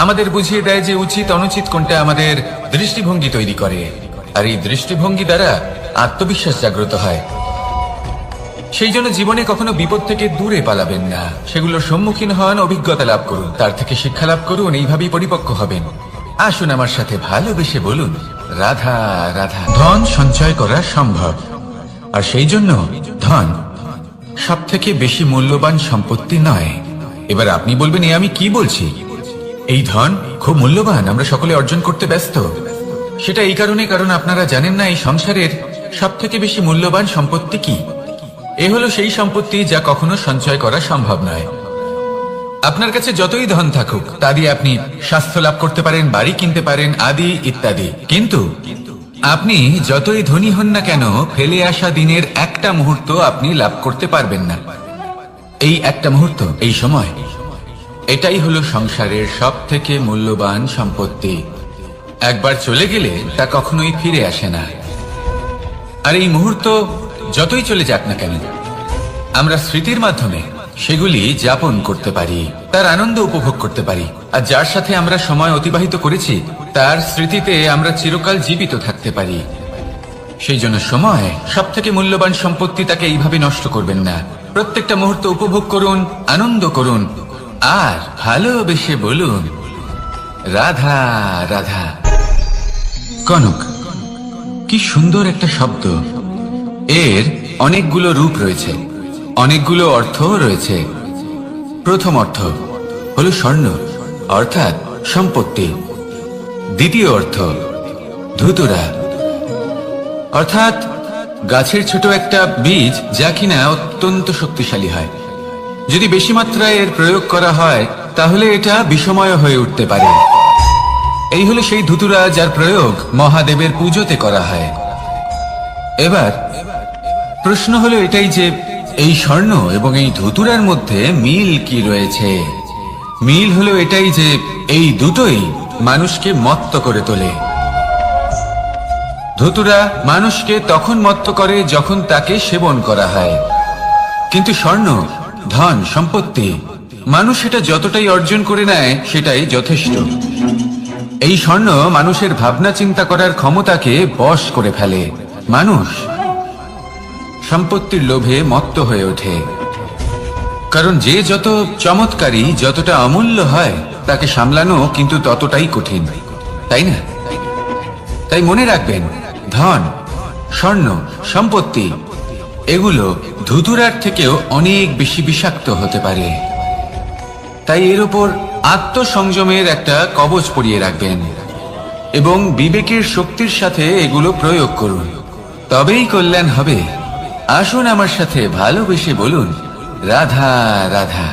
Speaker 2: আমাদের বুঝিয়ে দেয় যে উচিত অনুচিত কোনটা, আমাদের দৃষ্টিভঙ্গি তৈরি করে, আর এই দৃষ্টিভঙ্গি দ্বারা আত্মবিশ্বাস জাগ্রত হয়। সেই জন্য জীবনে কখনো বিপদ থেকে দূরে পালাবেন না, সেগুলোর সম্মুখীন হন, অভিজ্ঞতা লাভ করুন, তার থেকে শিক্ষা লাভ করুন, এইভাবেই পরিপক্ক হবেন। আসুন আমার সাথে ভালোবেসে বলুন, রাধা রাধা। ধন সঞ্চয় করা সম্ভব, আর সেই জন্য ধন সব থেকে বেশি মূল্যবান সম্পত্তি নয়। এবার আপনি বলবেন, আমি কি বলছি? এই ধন খুব মূল্যবান, আমরা সকলে অর্জন করতে ব্যস্ত। সেটা এই কারণে, কারণ আপনারা জানেন না এই সংসারের সব থেকে বেশি মূল্যবান সম্পত্তি কি। এ হলো সেই সম্পত্তি যা কখনো সঞ্চয় করা সম্ভব নয়। আপনার কাছে যতই ধন থাকুক, তা দিয়ে আপনি স্বাস্থ্য লাভ করতে পারেন, বাড়ি কিনতে পারেন, আদি ইত্যাদি। কিন্তু আপনি যতই ধনী হন না কেন, ফেলে আসা দিনের একটা মুহূর্ত আপনি লাভ করতে পারবেন না। এই একটা মুহূর্ত, এই সময়, এটাই হলো সংসারের সব থেকে মূল্যবান সম্পত্তি। একবার চলে গেলে তা কখনোই ফিরে আসে না। আর এই মুহূর্ত যতই চলে যাক না কেন, আমরা স্মৃতির মাধ্যমে সেগুলি যাপন করতে পারি, তার আনন্দ উপভোগ করতে পারি। আর যার সাথে আমরা সময় অতিবাহিত করেছি, তার স্মৃতিতে আমরা চিরকাল জীবিত থাকতে পারি। সেই জন্য সময় সব থেকে মূল্যবান সম্পত্তি, তাকে এইভাবে নষ্ট করবেন না। প্রত্যেকটা মুহূর্ত উপভোগ করুন, আনন্দ করুন, আর ভালোবেসে বলুন, রাধা রাধা। কনক, কি সুন্দর একটা শব্দ। এর অনেকগুলো রূপ রয়েছে, অনেকগুলো অর্থ রয়েছে। প্রথম অর্থ হলো স্বর্ণ, অর্থাৎ সম্পত্তি। দ্বিতীয় অর্থ ধুতুরা, অর্থাৎ
Speaker 1: গাছের ছোট একটা বীজ যা কিনা অত্যন্ত শক্তিশালী হয়। যদি বেশি মাত্রায় এর প্রয়োগ করা হয় তাহলে এটা বিষময় হয়ে উঠতে পারে। এই হলো সেই ধুতুরা যার প্রয়োগ মহাদেবের পুজোতে করা হয়। এবার প্রশ্ন হলো এটাই যে এই স্বর্ণ এবং এই ধুতুরার মধ্যে মিল কি রয়েছে। মিল হলো এটাই যে এই দুটোই মানুষকে মত্ত করে তোলে। ধুতুরা মানুষকে তখন মত্ত করে যখন তাকে সেবন করা হয়, কিন্তু স্বর্ণ, ধন, সম্পত্তি মানুষ সেটা যতটাই অর্জন করে নেয় সেটাই যথেষ্ট। এই স্বর্ণ মানুষের ভাবনা চিন্তা করার ক্ষমতাকে বশ করে ফেলে। মানুষ সম্পত্তির লোভে মত্ত হয়ে ওঠে, কারণ যে যত চমৎকারী, যতটা অমূল্য হয় তাকে সামলানো কিন্তু ততটাই কঠিন, তাই না? তাই মনে রাখবেন, ধন, স্বর্ণ, সম্পত্তি এগুলো ধুতুরার থেকেও অনেক বেশি বিষাক্ত হতে পারে। তাই এর উপর আত্মসংযমের একটা কবচ পরিয়ে রাখবেন এবং বিবেকের শক্তির সাথে এগুলো প্রয়োগ করুন, তবেই কল্যাণ হবে। আসুন আমার সাথে ভালোবেসে বলুন, রাধা রাধা।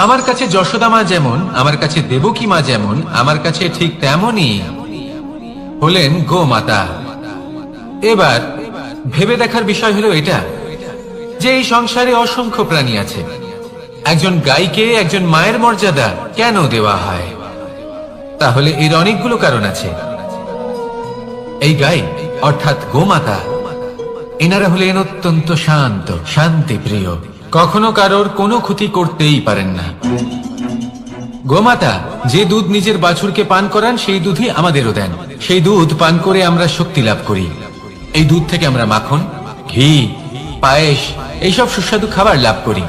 Speaker 2: আমার কাছে যশোদা মা যেমন, আমার কাছে দেবকী মা যেমন, আমার কাছে ঠিক তেমনই হলেন গোমাতা। এবার ভেবে দেখার বিষয় হলো এটা যে এই সংসারে অসংখ্য প্রাণী আছে, একজন গাইকে একজন মায়ের মর্যাদা কেন দেওয়া হয়? তাহলে এর অনেকগুলো কারণ আছে। এই গাই অর্থাৎ গোমাতা, এনারা হলেন অত্যন্ত শান্ত, শান্তিপ্রিয়, কখনো কারোর কোনো ক্ষতি করতেই পারেন না। গোমাতা যে দুধ নিজের বাছুরকে পান করান সেই দুধই আমাদেরও দেন। সেই দুধ পান করে আমরা শক্তি লাভ করি। এই দুধ থেকে আমরা মাখন, ঘি, পায়েস এইসব সুস্বাদু খাবার লাভ করি।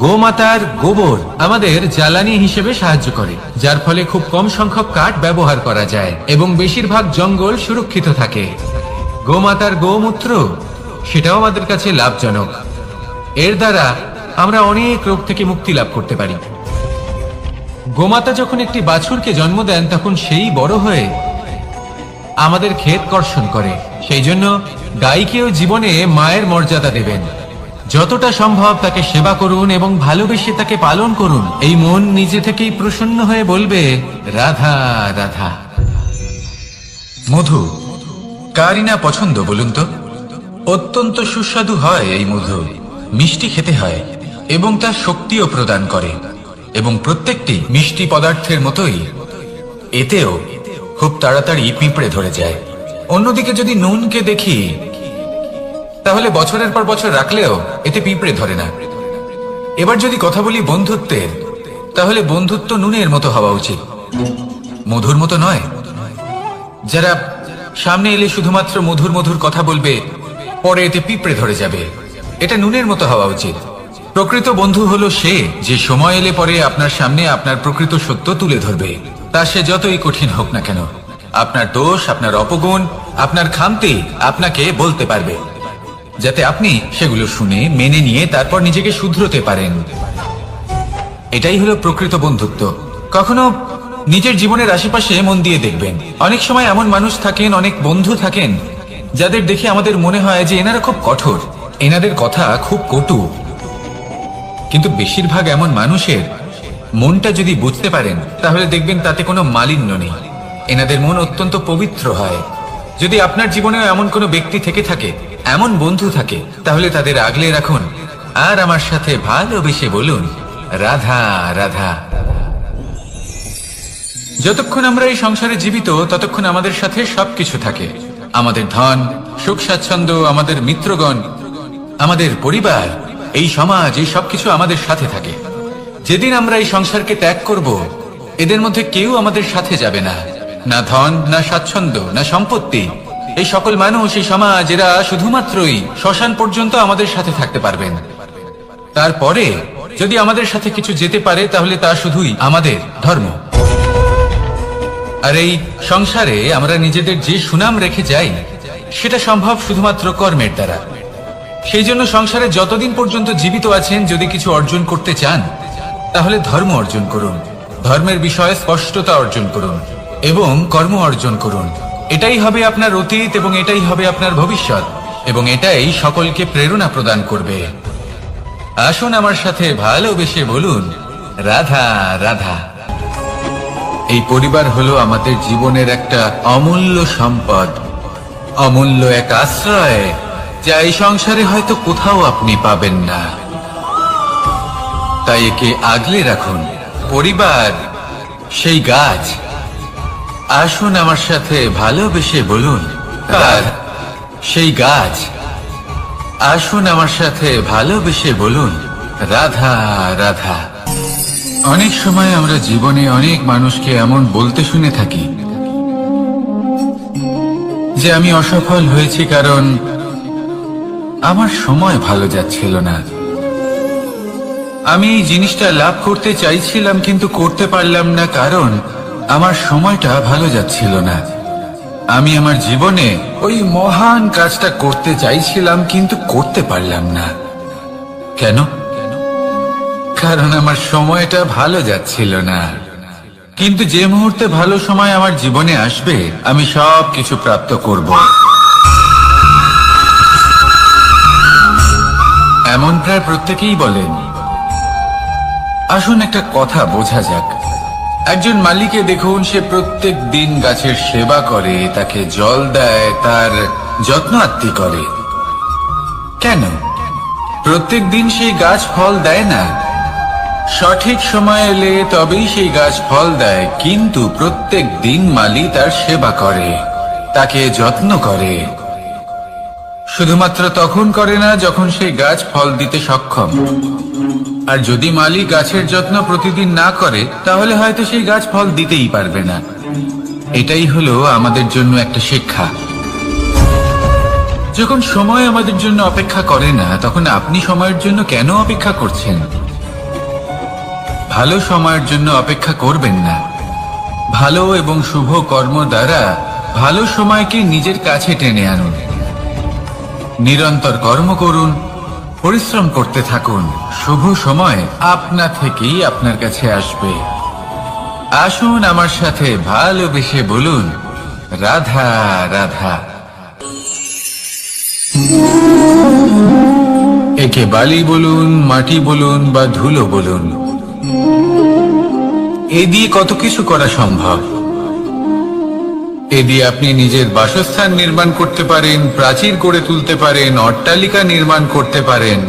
Speaker 2: গোমাতার গোবর আমাদের জ্বালানি হিসেবে সাহায্য করে, যার ফলে খুব কম সংখ্যক কাঠ ব্যবহার করা যায় এবং বেশিরভাগ জঙ্গল সুরক্ষিত থাকে। গোমাতার গোমূত্র সেটাও আমাদের কাছে লাভজনক। এর দ্বারা আমরা অনেক রোগ থেকে মুক্তি লাভ করতে পারি। গোমাতা যখন একটি বাছুরকে জন্ম দেন তখন সেই বড় হয়ে আমাদের ক্ষেত কর্ষণ করে। সেই জন্য গাইকেও জীবনে মায়ের মর্যাদা দেবেন। যতটা সম্ভব তাকে সেবা করুন এবং ভালোবেসে তাকে পালন করুন। এই মন নিজে থেকেই প্রসন্ন হয়ে বলবে, রাধা রাধা।
Speaker 1: মধু কারই না পছন্দ বলুন তো? অত্যন্ত সুস্বাদু হয় এই মধু, মিষ্টি খেতে হয় এবং তা শক্তিও প্রদান করে। এবং প্রত্যেকটি মিষ্টি পদার্থের মতোই এতেও খুব তাড়াতাড়ি পিঁপড়ে ধরে যায়। অন্যদিকে যদি নুনকে দেখি তাহলে বছরের পর বছর রাখলেও এতে পিঁপড়ে ধরে না। এবার যদি কথা বলি বন্ধুত্বের, তাহলে বন্ধুত্ব নুনের মতো হওয়া উচিত, মধুর মতো নয়। যারা সামনে এলে শুধুমাত্র মধুর মধুর কথা বলবে, পরে এতে পিঁপড়ে ধরে যাবে, এটা নুনের মতো হওয়া উচিত। প্রকৃত বন্ধু হলো সে যে সময় এলে পরে আপনার সামনে আপনার প্রকৃত সত্য তুলে ধরবে, তা সে যতই কঠিন হোক না কেন। আপনার দোষ, আপনার অপগুণ, আপনার খামতি আপনাকে বলতে পারবে, যাতে আপনি সেগুলো শুনে মেনে নিয়ে তারপর নিজেকে শুধরোতে পারেন। এটাই হলো প্রকৃত বন্ধুত্ব। কখনো নিজের জীবনের আশেপাশে মন দিয়ে দেখবেন, অনেক সময় এমন মানুষ থাকেন, অনেক বন্ধু থাকেন যাদের দেখে আমাদের মনে হয় যে এনারা খুব কঠোর, এনাদের কথা খুব কটু। কিন্তু বেশিরভাগ এমন মানুষের মনটা যদি বুঝতে পারেন তাহলে দেখবেন তাতে কোনো মালিন্য নেই, এনাদের মন অত্যন্ত পবিত্র হয়। যদি আপনার জীবনেও এমন কোনো ব্যক্তি থেকে থাকে, এমন বন্ধু থাকে, তাহলে তাদের আগলে রাখুন আর আমার সাথে ভালোবেসে বলুন, রাধা রাধা। যতক্ষণ আমরা এই সংসারে জীবিত ততক্ষণ আমাদের সাথে সবকিছু থাকে, আমাদের ধন, সুখ স্বাচ্ছন্দ্য, আমাদের মিত্রগণ, আমাদের পরিবার, এই সমাজ, এই সবকিছু আমাদের সাথে থাকে। যেদিন আমরা এই সংসারকে ত্যাগ করব, এদের মধ্যে কেউ আমাদের সাথে যাবে না, না ধন, না স্বাচ্ছন্দ্য, না সম্পত্তি। এই সকল মানুষ, এই সমাজ, এরা শুধুমাত্রই শ্মশান পর্যন্ত আমাদের সাথে থাকতে পারবেন। তারপরে যদি আমাদের সাথে কিছু যেতে পারে তাহলে তা শুধুই আমাদের ধর্ম। আর এই সংসারে আমরা নিজেদের যে সুনাম রেখে যাই সেটা সম্ভব শুধুমাত্র কর্মের দ্বারা। সেই জন্য সংসারে যতদিন পর্যন্ত জীবিত আছেন, যদি কিছু অর্জন করতে চান তাহলে ধর্ম অর্জন করুন, ধর্মের বিষয়ে স্পষ্টতা অর্জন করুন এবং কর্ম অর্জন করুন। এটাই হবে আপনার অতীত এবং এটাই হবে আপনার ভবিষ্যৎ। এবং এটাই সকলকে প্রেরণা প্রদান করবে। আসুন আমার সাথে ভালোবেসে বলুন, রাধা রাধা। এই পরিবার হলো আমাদের জীবনের একটা অমূল্য সম্পদ, অমূল্য এক আশ্রয়, যা এই সংসারে হয়তো কোথাও আপনি পাবেন না। তাই একে আগলে রাখুন। পরিবার সেই গাছ। আসুন আমার সাথে ভালোবেসে বলুন, কার সেই গাছ। আসুন আমার সাথে ভালোবেসে বলুন, রাধা রাধা। অনেক সময় আমরা জীবনে অনেক মানুষকে এমন বলতে শুনে থাকি যে আমি অসফল হয়েছি কারণ আমার সময় ভালো যাচ্ছিল না। আমি এই জিনিসটা লাভ করতে চাইছিলাম কিন্তু করতে পারলাম না কারণ আমার সময়টা ভালো যাচ্ছিল না। আমি আমার জীবনে ওই মহান কাজটা করতে চাইছিলাম কিন্তু করতে পারলাম না। কেন? কারণ আমার সময়টা ভালো যাচ্ছিল না। কিন্তু যে মুহূর্তে ভালো সময় আমার জীবনে আসবে, আমি সব কিছু প্রাপ্ত করব। এমন প্রায় প্রত্যেকেই বলেন। আসুন একটা কথা বোঝা যাক। একজন মালিকে দেখুন, সে প্রত্যেক দিন গাছের সেবা করে, তাকে জল দেয়, তার যত্ন আত্তি করে। কেন? প্রত্যেক দিন সেই গাছ ফল দেয় না। সঠিক সময় এলে তবেই সেই গাছ ফল দেয়, কিন্তু প্রত্যেক দিন মালি তার সেবা করে, তাকে যত্ন করে। শুধুমাত্র তখন করে না যখন সেই গাছ ফল দিতে সক্ষম। আর যদি মালি গাছের যত্ন প্রতিদিন না করে, তাহলে হয়তো সেই গাছ ফল দিতেই পারবে না। এটাই হলো আমাদের জন্য একটা শিক্ষা। যখন সময় আমাদের জন্য অপেক্ষা করে না, তখন আপনি সময়ের জন্য কেন অপেক্ষা করছেন? ভালো সময়ের জন্য অপেক্ষা করবেন না। ভালো এবং শুভ কর্ম দ্বারা ভালো সময়কে নিজের কাছে টেনে আনুন। নিরন্তর কর্ম করুন, পরিশ্রম করতে থাকুন। শুভ সময় আপনা থেকেই আপনার কাছে আসবে। আসুন আমার সাথে ভালোবেসে বলুন, রাধা রাধা। একে বালি বলুন, মাটি বলুন বা ধুলো বলুন, এ দিয়ে কত কিছু করা সম্ভব। এ দিয়ে আপনি নিজের বাসস্থান নির্মাণ করতে পারেন, প্রাচীর করে তুলতে পারেন, অট্টালিকা নির্মাণ করতে পারেন।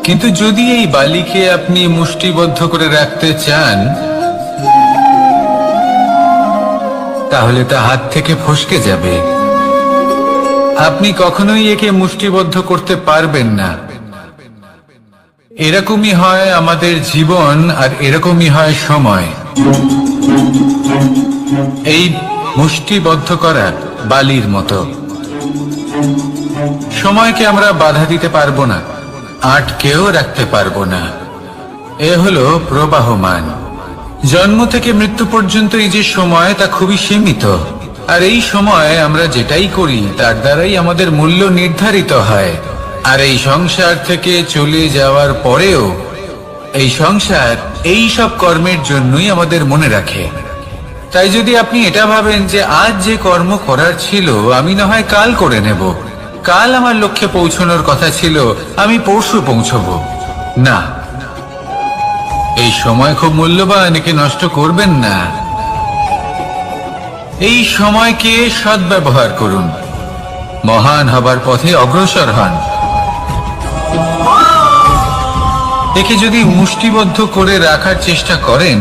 Speaker 1: কিন্তু যদি এই বালিকে আপনি মুষ্টিবদ্ধ করে রাখতে চান, তাহলে তা হাত থেকে ফসকে যাবে। আপনি কখনোই একে মুষ্টিবদ্ধ করতে পারবেন না। এরকমই হয় আমাদের জীবন, আর এরকমই হয় সময়। এই মুষ্টিবদ্ধ করা বালির মতো। সময়কে আমরা বাধা দিতে পারবো না, আটকেও রাখতে পারবো না। এ হলো প্রবাহমান। জন্ম থেকে মৃত্যু পর্যন্ত এই যে সময়, তা খুবই সীমিত। আর এই সময় আমরা যেটাই করি তার দ্বারাই আমাদের মূল্য নির্ধারিত হয়। আর এই সংসার থেকে চলে যাওয়ার পরেও এই সংসার এই সব কর্মের জন্যই আমাদের মনে রাখে। তাই যদি আপনি এটা ভাবেন যে আজ যে কর্ম করার ছিল আমি না হয় কাল করে নেব, কাল আমার লক্ষ্যে পৌঁছানোর কথা ছিল আমি পরশু পৌঁছবো, না, এই সময় খুব মূল্যবান, একে নষ্ট করবেন না। এই সময়কে সদ্ব্যবহার করুন, মহান হবার পথে অগ্রসর হন। একে যদি মুষ্টিবদ্ধ করে রাখার চেষ্টা করেন,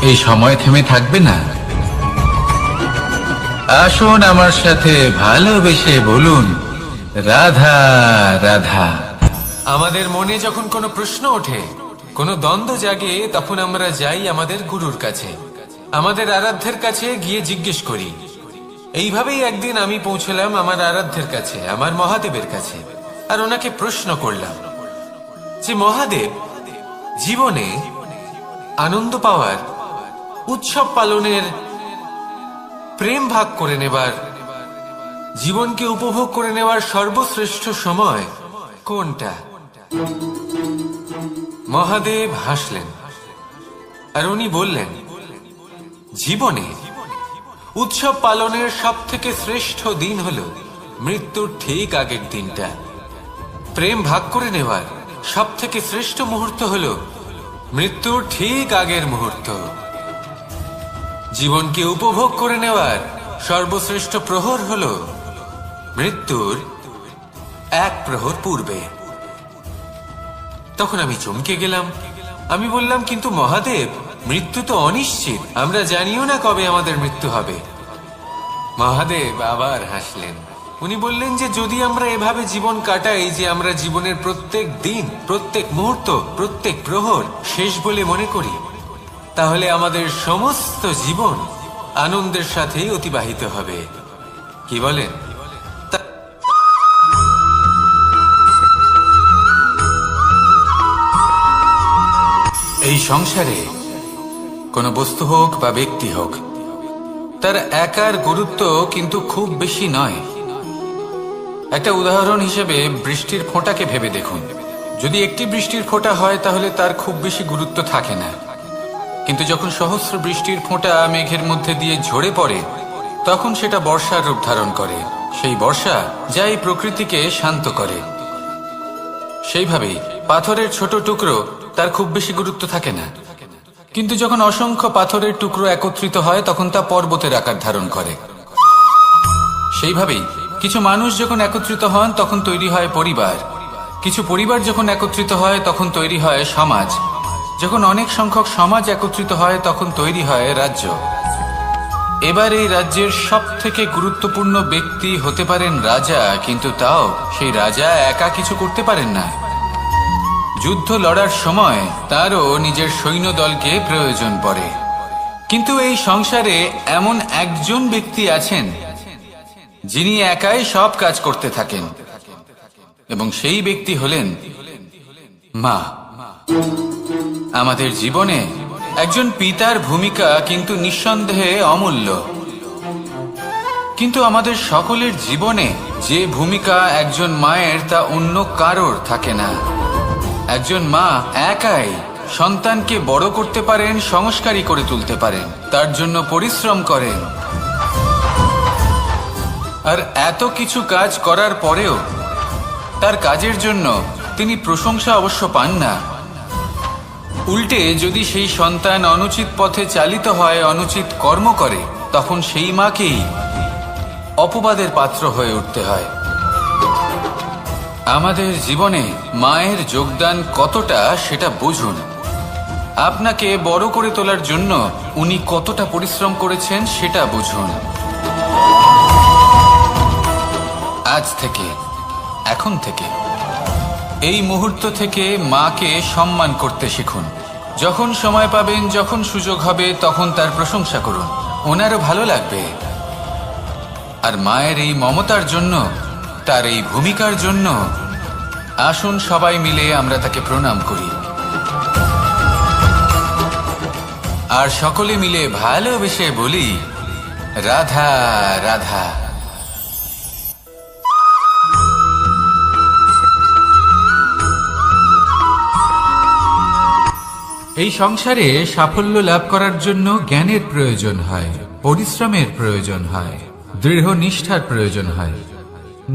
Speaker 1: এই সময় থেমে থাকবে না। আসুন আমার সাথে ভালোবেসে বলুন, রাধা রাধা।
Speaker 2: আমাদের মনে যখন কোনো প্রশ্ন ওঠে, কোনো দ্বন্দ্ব জাগে, তখন আমরা যাই আমাদের গুরুর কাছে, আমাদের আরাধ্যের কাছে গিয়ে জিজ্ঞেস করি। এইভাবেই একদিন আমি পৌঁছলাম আমার আরাধ্যের কাছে, আমার মহাদেবের কাছে, আর ওনাকে প্রশ্ন করলাম যে মহাদেব, জীবনে আনন্দ পাওয়ার, উৎসব পালনের, প্রেম ভাগ করে নেবার, জীবনকে উপভোগ করে নেওয়ার সর্বশ্রেষ্ঠ সময় কোনটা? মহাদেব হাসলেন আর উনি বললেন, জীবনে উৎসব পালনের সব থেকে শ্রেষ্ঠ দিন হলো মৃত্যুর ঠিক আগের দিনটা। প্রেম ভাগ করে নেওয়ার সব থেকে শ্রেষ্ঠ মুহূর্ত হলো মৃত্যুর ঠিক আগের মুহূর্ত। জীবনকে উপভোগ করে নেওয়ার সর্বশ্রেষ্ঠ প্রহর হলো মৃত্যুর এক প্রহর পূর্বে। তখন আমি চমকে গেলাম। আমি বললাম, কিন্তু মহাদেব, মৃত্যু তো অনিশ্চিত, আমরা জানিও না কবে আমাদের মৃত্যু হবে। মহাদেব আবার হাসলেন। উনি বললেন যে যদি আমরা এভাবে জীবন কাটাই যে আমরা জীবনের প্রত্যেক দিন, প্রত্যেক মুহূর্ত, প্রত্যেক প্রহর শেষ বলে মনে করি, তাহলে আমাদের সমস্ত জীবন আনন্দের সাথেই অতিবাহিত হবে। কি বলেন?
Speaker 1: এই সংসারে কোনো বস্তু হোক বা ব্যক্তি হোক, তার একার গুরুত্ব কিন্তু খুব বেশি নয়। একটা উদাহরণ হিসেবে বৃষ্টির ফোঁটাকে ভেবে দেখুন। যদি একটি বৃষ্টির ফোঁটা হয় তাহলে তার খুব বেশি গুরুত্ব থাকে না, কিন্তু যখন সহস্র বৃষ্টির ফোঁটা মেঘের মধ্যে দিয়ে ঝরে পড়ে, তখন সেটা বর্ষার রূপ ধারণ করে। সেই বর্ষা যা এই প্রকৃতিকে শান্ত করে। সেইভাবেই পাথরের ছোট টুকরো, তার খুব বেশি গুরুত্ব থাকে না, কিন্তু যখন অসংখ্য পাথরের টুকরো একত্রিত হয় তখন তা পর্বতের আকার ধারণ করে। সেইভাবেই কিছু মানুষ যখন একত্রিত হন তখন তৈরি হয় পরিবার, কিছু পরিবার যখন একত্রিত হয় তখন তৈরি হয় সমাজ, যখন অনেক সংখ্যক সমাজ একত্রিত হয় তখন তৈরি হয় রাজ্য। এবার এই রাজ্যের সব থেকে গুরুত্বপূর্ণ ব্যক্তি হতে পারেন রাজা, কিন্তু তাও সেই রাজা একা কিছু করতে পারেন না। যুদ্ধ লড়ার সময় তারও নিজের সৈন্যদলকে প্রয়োজন পড়ে। কিন্তু এই সংসারে এমন একজন ব্যক্তি আছেন যিনি একাই সব কাজ করতে থাকেন, এবং সেই ব্যক্তি হলেন মা। আমাদের জীবনে একজন পিতার ভূমিকা কিন্তু নিঃসন্দেহে অমূল্য, কিন্তু আমাদের সকলের জীবনে যে ভূমিকা একজন মায়ের তা অন্য কারোর থাকে না। একজন মা একাই সন্তানকে বড় করতে পারেন, সংস্কারী করে তুলতে পারেন, তার জন্য পরিশ্রম করেন। আর এত কিছু কাজ করার পরেও তার কাজের জন্য তিনি প্রশংসা অবশ্য পান না। উল্টে যদি সেই সন্তান অনুচিত পথে চালিত হয়, অনুচিত কর্ম করে, তখন সেই মাকেই অপবাদের পাত্র হয়ে উঠতে হয়। আমাদের জীবনে মায়ের যোগদান কতটা সেটা বুঝুন। আপনাকে বড় করে তোলার জন্য উনি কতটা পরিশ্রম করেছেন সেটা বুঝুন। আজ থেকে, এখন থেকে, এই মুহূর্ত থেকে মাকে সম্মান করতে শিখুন। যখন সময় পাবেন, যখন সুযোগ হবে, তখন তার প্রশংসা করুন, ওনারও ভালো লাগবে। আর মায়ের এই মমতার জন্য, তার এই ভূমিকার জন্য আসুন সবাই মিলে আমরা তাকে প্রণাম করি, আর সকলে মিলে ভালোবেসে বলি, রাধা রাধা। এই সংসারে সাফল্য লাভ করার জন্য জ্ঞানের প্রয়োজন হয়, পরিশ্রমের প্রয়োজন হয়, দৃঢ় নিষ্ঠার প্রয়োজন হয়,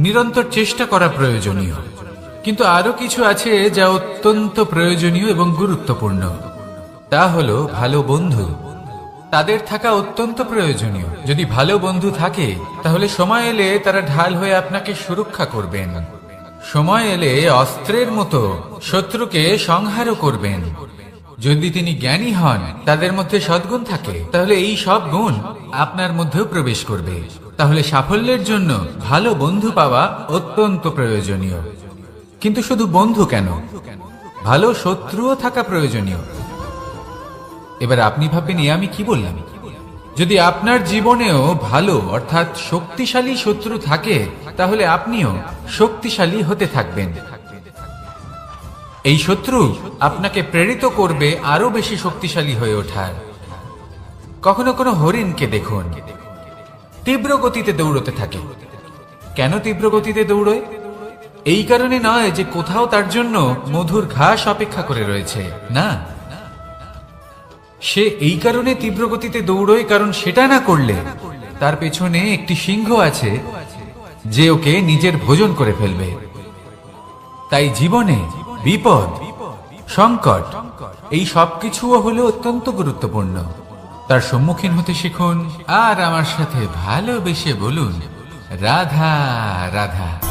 Speaker 1: নিরন্তর চেষ্টা করা প্রয়োজনীয়। কিন্তু আরো কিছু আছে যা অত্যন্ত প্রয়োজনীয় এবং গুরুত্বপূর্ণ। তা হলো ভালো বন্ধু। তাদের থাকা অত্যন্ত প্রয়োজনীয়। যদি ভালো বন্ধু থাকে তাহলে সময় এলে তারা ঢাল হয়ে আপনাকে সুরক্ষা করবেন। সময় এলে অস্ত্রের মতো শত্রুকে সংহারও করবেন। যদি তিনি জ্ঞানী হন, তাদের মধ্যে সদ্গুণ থাকে, তাহলে এই সব গুণ আপনার মধ্যেও প্রবেশ করবে। তাহলে সাফল্যের জন্য ভালো বন্ধু পাওয়া অত্যন্ত প্রয়োজনীয়। কিন্তু শুধু বন্ধু কেন, ভালো শত্রুও থাকা প্রয়োজনীয়। এবার আপনি ভাববেন, আমি কি বললাম? যদি আপনার জীবনেও ভালো অর্থাৎ শক্তিশালী শত্রু থাকে, তাহলে আপনিও শক্তিশালী হতে থাকবেন। এই শত্রু আপনাকে প্রেরিত করবে আরো বেশি শক্তিশালী হয়ে ওঠার। কখনো কোনো হরিণকে দেখুন, তীব্র গতিতে দৌড়তে থাকে। কেন তীব্র গতিতে দৌড়য়? এই কারণে নয় যে কোথাও তার জন্য মধুর ঘাস অপেক্ষা করে রয়েছে, না। সে এই কারণে তীব্র গতিতে দৌড়য় কারণ সেটা না করলে তার পেছনে একটি সিংহ আছে যে ওকে নিজের ভোজন করে ফেলবে। তাই জীবনে বিপদ, সংকট এই সবকিছুও হলো অত্যন্ত গুরুত্বপূর্ণ। তার সম্মুখীন হতে শিখুন আর আমার সাথে ভালোবেসে বলুন রাধা রাধা।